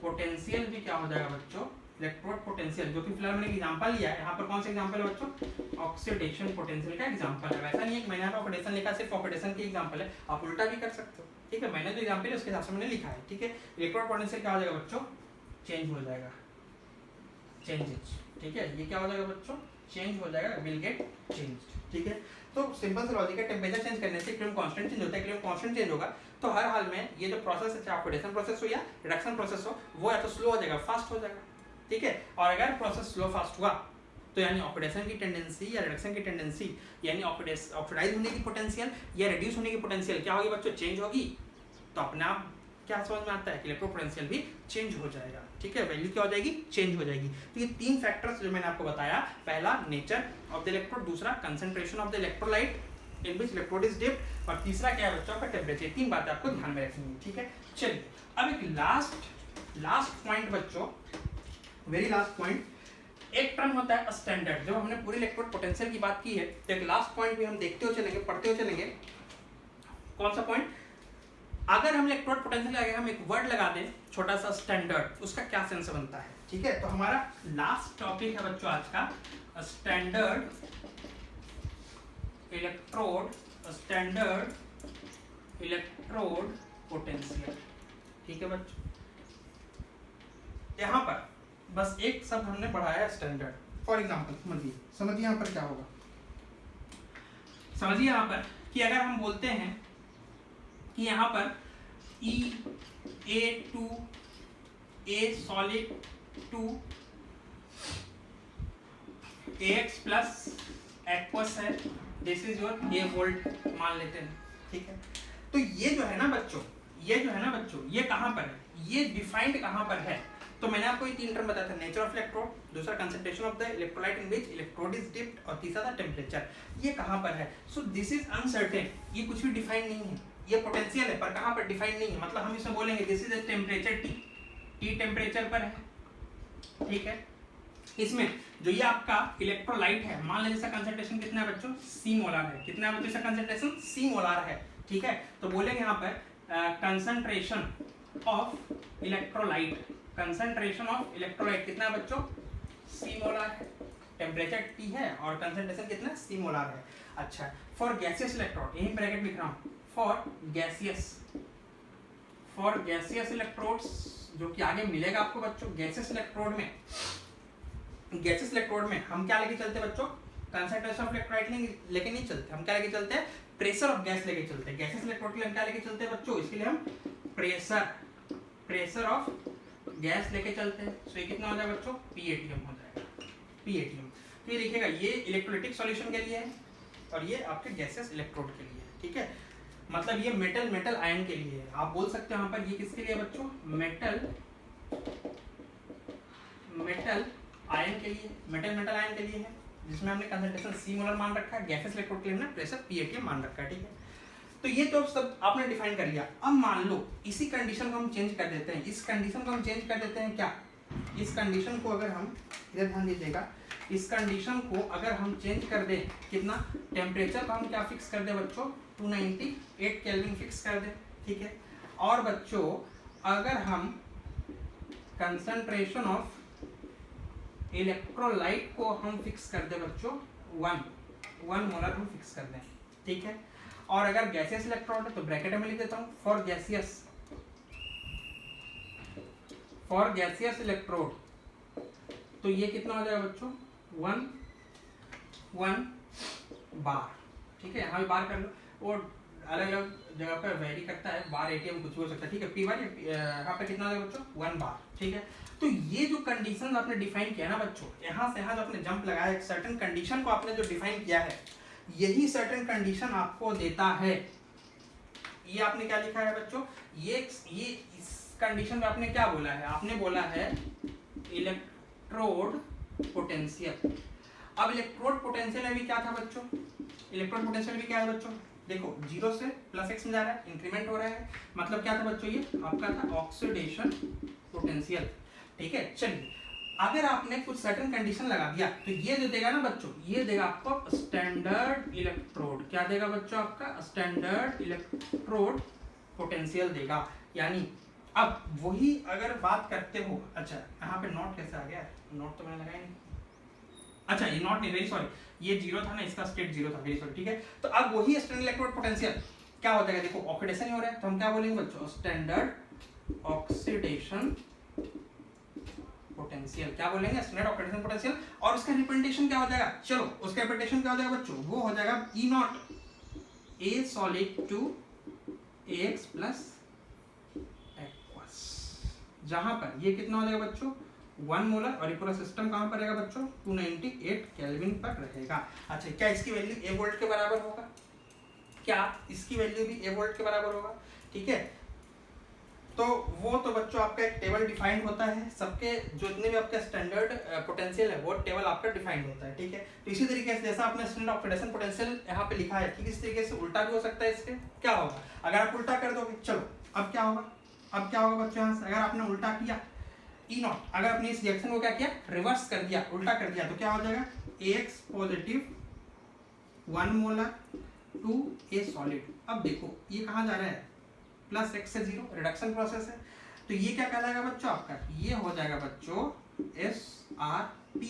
पोटेंशियल भी क्या हो जाएगा बच्चों, इलेक्ट्रोड पोटेंशियल, जो कि फिलहाल मैंने एग्जांपल लिया है, यहाँ पर कौन सा एग्जांपल है बच्चों, ऑक्सीडेशन पोटेंशियल का एग्जांपल है। वैसा नहीं है कि मैंने यहाँ पर ऑक्सीडेशन लिखा, सिर्फ ऑक्सीडेशन की एग्जांपल है, आप उल्टा भी कर सकते हो, ठीक है। मैंने जो एग्जांपल है उसके हिसाब से मैंने लिखा है, ठीक है। इलेक्ट्रोड पोटेंशियल क्या हो जाएगा बच्चों, चेंज हो जाएगा, चेंजेस, ठीक है। ये क्या हो जाएगा बच्चों, चेंज हो जाएगा, विल गेट चेंज्ड, ठीक है। तो सिंपल सा लॉजिक है, टेम्परेचर चेंज करने से इक्विलिब्रियम कांस्टेंट चेंज होता है, इक्विलिब्रियम कांस्टेंट चेंज होगा तो हर हाल में ये जो प्रोसेस है, चाहे ऑक्सीडेशन प्रोसेस हो या रिडक्शन प्रोसेस हो, वो या तो स्लो हो जाएगा, फास्ट हो जाएगा, ठीक है। और अगर प्रोसेस स्लो फास्ट हुआ तो यानी ऑक्सीडेशन की टेंडेंसी या रिडक्शन की टेंडेंसी, यानी ऑक्सीडाइज होने की पोटेंशियल या रिड्यूस होने की पोटेंशियल क्या होगी बच्चों, चेंज होगी। तो अपने आप क्या समझ में आता है कि इलेक्ट्रो पोटेंशियल भी चेंज हो जाएगा, ठीक है, वैल्यू क्या हो जाएगी, चेंज हो जाएगी। तो ये तीन फैक्टर्स जो मैंने आपको बताया, पहला नेचर ऑफ द इलेक्ट्रोड, दूसरा concentration of the electrolyte in which electrode is dipped, और तीसरा क्या है बच्चों का टेम्परेचर। तीन बातें आपको ध्यान में रखनी है, ठीक है। चलिए अब एक लास्ट पॉइंट बच्चों, वेरी लास्ट पॉइंट, एक टर्म होता है स्टैंडर्ड। जब हमने पूरी इलेक्ट्रोड पोटेंशियल की बात की है तो एक लास्ट पॉइंट भी हम देखते हो चलेंगे, पढ़ते हो चलेंगे। कौन सा पॉइंट? अगर हम इलेक्ट्रोड पोटेंशियल आगे हम एक वर्ड लगा दें छोटा सा स्टैंडर्ड, उसका क्या सेंस बनता है, ठीक है। तो हमारा लास्ट टॉपिक है बच्चों आज का स्टैंडर्ड इलेक्ट्रोड पोटेंशियल, ठीक है बच्चों। यहाँ पर बस एक शब्द हमने बढ़ाया है स्टैंडर्ड। फॉर एग्जाम्पल समझिए यहाँ पर क्या होगा, समझिए यहाँ पर कि अगर हम बोलते हैं कि यहाँ पर E(A)2 A solid to AX plus aqueous है, this is your A volt मान लेते हैं, ठीक है। तो ये जो है ना बच्चों, ये कहाँ पर है, ये डिफाइंड कहाँ पर है? तो मैंने आपको ये तीन टर्म बताया था, नेचर ऑफ इलेक्ट्रोड, दूसरा concentration of the electrolyte in which electrode is dipped, और तीसरा था टेम्परेचर। ये कहाँ पर है? सो दिस इज अनसर्टेन, ये कुछ भी डिफाइंड नहीं है, ये पोटेंशियल है पर कहाँ पर डिफाइंड नहीं है। मतलब हम इसमें बोलेंगे this is a temperature T temperature पर है, ठीक है। इसमें जो ये आपका इलेक्ट्रोलाइट है, मान लीजिए इसका कंसंट्रेशन कितना है बच्चों, C मोलार है। कितना है बच्चों इसका कंसंट्रेशन? C मोलार है, ठीक है। तो बोलेंगे यहाँ पर concentration of electrolyte, concentration of electrolyte कितना है बच्चों? C मोलार है। टेम्परेचर T है और कंसंट्रेशन कितना है? C मोलार है। अच्छा, फॉर गैसियस इलेक्ट्रोड, यही ब्रैकेट लिख रहा हूँ, फॉर गैसियस इलेक्ट्रोड्स, जो कि आगे मिलेगा आपको बच्चों। गैसियस इलेक्ट्रोड में हम क्या लेके चलते हैं बच्चों? कंसंट्रेशन ऑफ इलेक्ट्रोलाइट लेके नहीं चलते, हम क्या लेके चलते हैं? प्रेशर ऑफ गैस लेके चलते हैं। गैसियस इलेक्ट्रोड के लिए हम क्या लेके चलते हैं बच्चों? इसके लिए हम प्रेशर ऑफ गैस लेके चलते हैं। तो ये कितना हो जाएगा बच्चों? PATM हो जाएगा, PATM। तो ये देखिएगा, ये इलेक्ट्रोलाइटिक सॉल्यूशन के लिए है और ये आपके गैसियस इलेक्ट्रोड के लिए है, ठीक है। मतलब ये मेटल आयन के लिए है। आप बोल सकते हो यहाँ पर ये किसके लिए बच्चों? मेटल आयन के लिए, मेटल आयन के लिए है, जिसमें हमने कंसंट्रेशन C मोलर मान रखा है। गैसियस इलेक्ट्रोड के लिए हमने प्रेशर PATM मान रखा है, ठीक है। तो ये तो सब आपने डिफाइन कर लिया। अब मान लो इसी कंडीशन को हम चेंज कर देते हैं, इस कंडीशन को हम चेंज कर देते हैं क्या? इस कंडीशन को अगर हम, इधर ध्यान दीजिएगा, इस कंडीशन को अगर हम चेंज कर दें, कितना? टेम्परेचर को हम क्या फिक्स कर दें बच्चों? 298 केल्विन फिक्स कर दें, ठीक है। और बच्चों अगर हम कंसंट्रेशन ऑफ इलेक्ट्रोलाइट को हम फिक्स कर दें बच्चों 1 मोलर हम फिक्स कर दें, ठीक है। और अगर गैसियस इलेक्ट्रोड है तो ब्रैकेट में लिख देता हूं, फॉर गैसियस इलेक्ट्रोड, तो ये कितना हो जाएगा बच्चों? 1 बार, ठीक है। यहाँ भी बार कर लो, और अलग अलग जगह पर वेरी करता है, बार ATM कुछ भी हो सकता है, ठीक है। P बार यहाँ पे कितना हो जाएगा बच्चों? 1 बार, ठीक है। तो ये जो कंडीशन आपने डिफाइन किया ना बच्चों, यहाँ से यहाँ जो आपने जंप लगाया, एक सर्टेन कंडीशन को आपने जो डिफाइन किया है, यही सर्टेन कंडीशन आपको देता है। ये आपने क्या लिखा है बच्चों? ये इस कंडीशन में आपने क्या बोला है? आपने बोला है इलेक्ट्रोड पोटेंशियल। अब इलेक्ट्रोड पोटेंशियल में भी क्या था बच्चों? इलेक्ट्रोड पोटेंशियल भी क्या है बच्चों? देखो 0 से +x में जा रहा है, इंक्रीमेंट हो रहा है, मतलब क्या था बच्चों? ये आपका था ऑक्सीडेशन पोटेंशियल, ठीक है। चलिए, अगर आपने कुछ सर्टेन कंडीशन लगा दिया तो ये जो देगा ना बच्चों, ये देगा आपको स्टैंडर्ड इलेक्ट्रोड। क्या देगा बच्चों? आपका स्टैंडर्ड इलेक्ट्रोड पोटेंशियल देगा। यानी अब वही अगर बात करते हो, अच्छा यहाँ पे नोट कैसे आ गया? नोट तो मैंने लगाया नहीं, अच्छा ये नॉट नहीं, वेरी सॉरी, ये 0 था ना, इसका स्टेट 0 था, वेरी सॉरी, ठीक है। तो अब वही स्टैंडर्ड इलेक्ट्रोड पोटेंशियल क्या हो जाएगा? देखो ऑक्सीडेशन ही हो रहा है, तो हम क्या बोलेंगे बच्चों? Standard oxidation potential. क्या बोलेंगे? Standard oxidation potential. और उसका रिप्रेजेंटेशन क्या हो जाएगा? चलो उसका रिप्रेजेंटेशन क्या हो जाएगा बच्चों? वो हो जाएगा E0 A solid to AX plus aqueous, जहां पर ये कितना हो जाएगा बच्चों? 1 मोलर, और ये पूरा सिस्टम कहां पर रहेगा बच्चों? 298 केल्विन पर रहेगा। अच्छा, क्या इसकी वैल्यू A वोल्ट के बराबर होगा? क्या इसकी वैल्यू भी A वोल्ट के बराबर होगा? ठीक है, तो वो तो बच्चों आपका एक टेबल डिफाइंड होता है, सबके जो जितने भी आपके स्टैंडर्ड पोटेंशियल है वो टेबल आपका डिफाइंड होता है, ठीक है। तो इसी तरीके से जैसा आपने स्टैंडर्ड ऑक्सीडेशन पोटेंशियल यहाँ पे लिखा है, ठीक इस तरीके से उल्टा भी हो सकता है। इसके क्या होगा अगर आप उल्टा कर दोगे, चलो अब क्या होगा, अब क्या होगा बच्चों यहाँ से अगर आपने उल्टा किया ई नॉट, अगर आपने इस रिएक्शन को क्या किया, रिवर्स कर दिया, उल्टा कर दिया, तो क्या हो जाएगा Ax positive 1 molar to a solid. अब देखो ये कहाँ जा रहा है, प्लस x से 0, रिडक्शन प्रोसेस है, तो ये क्या कहलाएगा बच्चों आपका, ये हो जाएगा बच्चों SRP,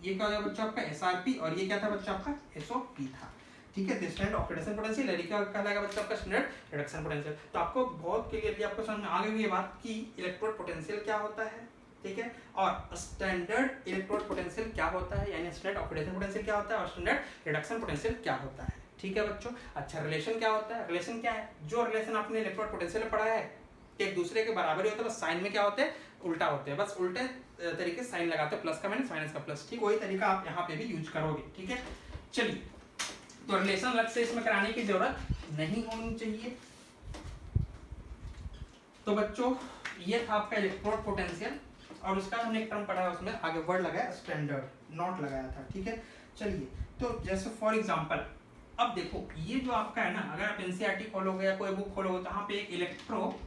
ये क्या हो जाएगा बच्चों आपका SRP, और ये क्या था बच्चों आपका SOP था, ठीक है। स्टैंडर्ड ऑक्सीडेशन पोटेंशियल है, क्या कहलाएगा बच्चों आपका स्टैंडर्ड रिडक्शन पोटेंशियल। तो आपको बहुत क्लियरली आपको समझ में आ गई ये बात कि इलेक्ट्रोड पोटेंशियल क्या होता है, ठीक है, और स्टैंडर्ड इलेक्ट्रोड पोटेंशियल क्या होता है, यानी स्टैंडर्ड ऑक्सीडेशन पोटेंशियल क्या होता है और स्टैंडर्ड रिडक्शन पोटेंशियल क्या होता है, ठीक है बच्चों। अच्छा रिलेशन क्या होता है, रिलेशन क्या है, जो रिलेशन आपने इलेक्ट्रोड पोटेंशियल में पढ़ा है एक दूसरे के बराबर ही होता है, बस साइन में क्या होते हैं उल्टा होते हैं, बस उल्टे तरीके से साइन लगाते हैं, प्लस का माइनस माइनस का प्लस, ठीक वही तरीका आप यहाँ पे भी यूज करोगे, ठीक है। चलिए तो रिलेशन अलग से इसमें कराने की जरूरत नहीं होनी चाहिए। तो बच्चों ये था आपका इलेक्ट्रोड पोटेंशियल, और उसका हमने एक टर्म पढ़ा है, उसमें आगे वर्ड लगाया स्टैंडर्ड, नॉट लगाया था, ठीक है। चलिए तो जैसे फॉर एग्जांपल अब देखो ये जो आपका है ना, अगर आप एनसीईआरटी खोलोगे या कोई बुक खोलोगे तो यहाँ पे एक इलेक्ट्रो,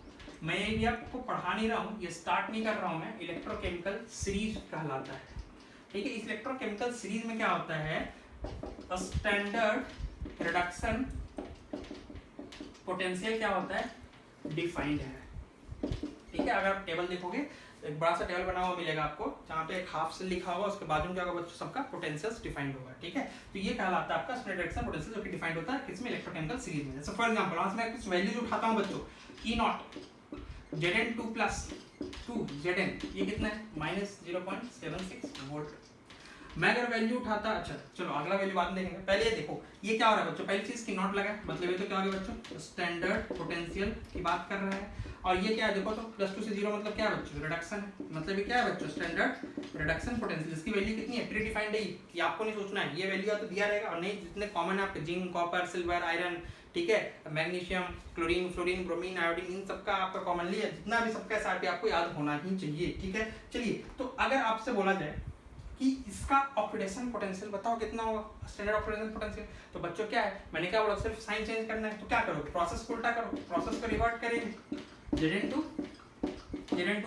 मैं ये भी आपको पढ़ा नहीं रहा हूँ, ये स्टार्ट नहीं कर रहा हूँ मैं, इलेक्ट्रोकेमिकल सीरीज कहलाता है, ठीक है। इस इलेक्ट्रोकेमिकल सीरीज में क्या होता है, स्टैंडर्ड रिडक्शन पोटेंशियल क्या होता है, डिफाइंड है, ठीक है। अगर आप टेबल देखोगे एक बड़ा सा टेबल बना हुआ मिलेगा आपको, जहाँ पे एक हाफ से लिखा होगा, उसके बाजू में क्या होगा बच्चों सबका पोटेंशियल्स डिफाइंड होगा, ठीक है। तो ये कहलाता है आपका स्टैंडर्ड रिडक्शन पोटेंशियल, जो कि डिफाइंड होता है किसमें, इलेक्ट्रोकेमिकल सीरीज में। जैसे फॉर एग्जांपल आज मैं कुछ वैल्यूज उठाता हूं बच्चों, ई नॉट Zn2 प्लस 2 Zn, ये कितना है -0.76 वोल्ट। मैं अगर वैल्यू उठाता, अच्छा चलो अगला वैल्यू बाद में देखेंगे, पहले ये देखो ये क्या हो रहा है बच्चों, पहली चीज की नॉट लगा है, मतलब ये तो क्या हो गया बच्चों स्टैंडर्ड पोटेंशियल की बात कर रहा है, और ये क्या है देखो तो +2 से 0 मतलब क्या है बच्चों, रिडक्शन है, मतलब ये क्या है बच्चों स्टैंडर्ड रिडक्शन पोटेंशियल। इसकी वैल्यू कितनी है, प्री डिफाइंड है, ये आपको नहीं सोचना है, ये वैल्यू तो दिया रहेगा, और नहीं जितने कॉमन है आपके जिंक कॉपर सिल्वर आयरन, ठीक है, magnesium chlorine fluorine bromine iodine, इन सबका आपका कॉमनली है, जितना भी सबका एसआरपी आपको याद होना ही चाहिए, ठीक है। चलिए तो अगर आपसे बोला जाए कि इसका ऑक्सीडेशन पोटेंशियल बताओ कितना होगा, स्टैंडर्ड ऑक्सीडेशन पोटेंशियल, तो बच्चों क्या है, मैंने क्या बोला सिर्फ साइन चेंज करना है, तो क्या करोगे, प्रोसेस को उल्टा करो, प्रोसेस को रिवर्ट करेंगे, Zn2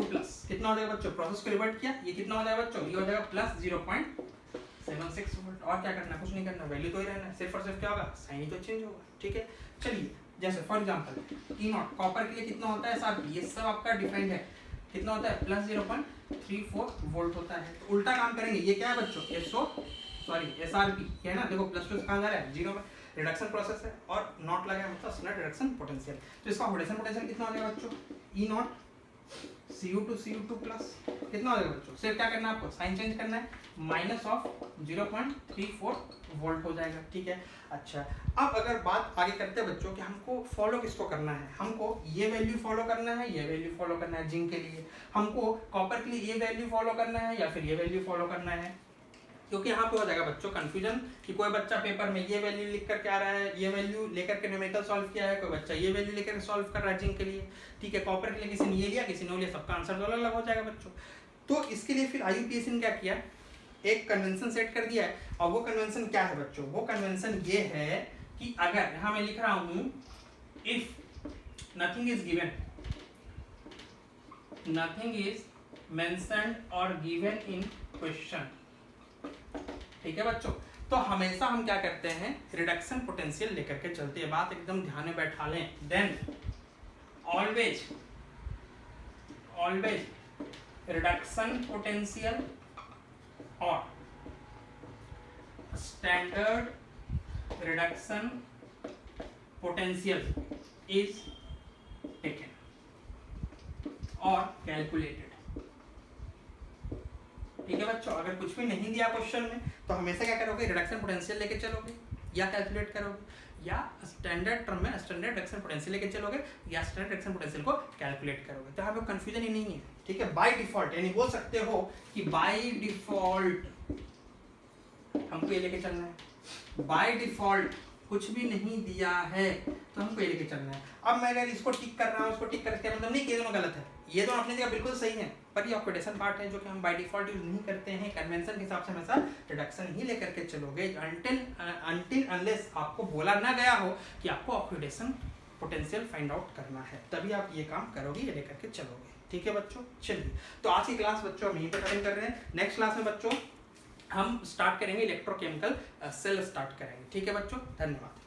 प्लस कितना हो जाएगा बच्चों, प्रोसेस को रिवर्ट किया, ये कितना हो जाएगा बच्चों, ये हो जाएगा प्लस 0.76 वोल्ट, और क्या करना है, कुछ नहीं करना, वैल्यू तो ही रहना है, सिर्फ और सिर्फ क्या होगा, साइन ही तो चेंज होगा, ठीक है। चलिए जैसे for example E not copper के लिए कितना होता है साहब, ये सब आपका डिफाइंड है, कितना होता है प्लस 0.34 वोल्ट होता है। तो उल्टा काम करेंगे, ये क्या है बच्चों SRP है ना, देखो +2 से कहाँ जा रहा है 0 में, रिडक्शन प्रोसेस है, और नॉट लगा है मतलब स्टैंडर्ड रिडक्शन पोटेंशियल। तो इसका ऑक्सीडेशन पोटेंशियल कितना हो जाएगा बच्चों, ई नॉट Cu2 प्लस कितना हो जाएगा बच्चों, सिर्फ क्या करना है आपको, साइन चेंज करना है, -0.34 वोल्ट हो जाएगा, ठीक है। अच्छा अब अगर बात आगे करते हैं बच्चों कि हमको फॉलो किसको करना है, हमको ये वैल्यू फॉलो करना है, ये वैल्यू फॉलो करना है जिंक के लिए, हमको कॉपर के लिए ये वैल्यू फॉलो करना है या फिर ये वैल्यू फॉलो करना है, क्योंकि यहाँ पे हो जाएगा बच्चों कंफ्यूजन कि कोई बच्चा पेपर में ये वैल्यू लिख करके आ रहा है, ये वैल्यू लेकर के न्यूमेरिकल सॉल्व किया है, कोई बच्चा ये वैल्यू लेकर के सॉल्व कर रहा है जिंक के लिए, ठीक है, कॉपर के लिए किसी ने ये लिया किसी ने लिया, सबका आंसर तो अलग हो जाएगा बच्चों। तो इसके लिए फिर IUPAC ने क्या किया, एक कन्वेंशन सेट कर दिया है, और वो कन्वेंशन क्या है बच्चों, वो कन्वेंशन ये है कि अगर यहाँ मैं लिख रहा हूँ if nothing is given, nothing is mentioned और गिवन इन क्वेश्चन, ठीक है बच्चों, तो हमेशा हम क्या करते हैं रिडक्शन पोटेंशियल लेकर के चलते हैं, बात एकदम ध्यान में बैठा लें, देन ऑलवेज रिडक्शन पोटेंशियल और standard reduction potential is taken और कैलकुलेटेड, ठीक है बच्चों। अगर कुछ भी नहीं दिया क्वेश्चन में तो हमेशा क्या करोगे, रिडक्शन पोटेंशियल लेके चलोगे या कैलकुलेट करोगे, या स्टैंडर्ड टर्म में स्टैंडर्ड रिडक्शन पोटेंशियल लेके चलोगे या स्टैंडर्ड रिडक्शन पोटेंशियल को कैलकुलेट करोगे, तो यहाँ पे कंफ्यूजन ही नहीं है, ठीक है। बाय डिफॉल्ट यानी बोल सकते हो कि बाय डिफॉल्ट हमको ये लेके चलना है, बाय डिफॉल्ट कुछ भी नहीं दिया है, तो हमको ये लेके चलना है। अब मैं अगर इसको टिक कर रहा हूँ, उसको टिक करके मतलब नहीं कि ये दोनों गलत है, ये दोनों अपनी जगह बिल्कुल सही है, पर ये ऑक्सीडेशन पार्ट है जो कि हम बाय डिफॉल्ट यूज नहीं करते हैं। कन्वेंशन के हिसाब से हमेशा रिडक्शन ही लेकर के चलोगे अनटिल अनलेस आपको बोला ना गया हो कि आपको ऑक्सीडेशन पोटेंशियल फाइंड आउट करना है, तभी आप ये काम करोगे, ये लेकर के चलोगे। ठीक है बच्चों, चलिए तो आज की क्लास बच्चों हम यहीं पर खत्म कर रहे हैं। नेक्स्ट क्लास में बच्चों हम स्टार्ट करेंगे इलेक्ट्रोकेमिकल सेल स्टार्ट करेंगे। ठीक है बच्चों, धन्यवाद।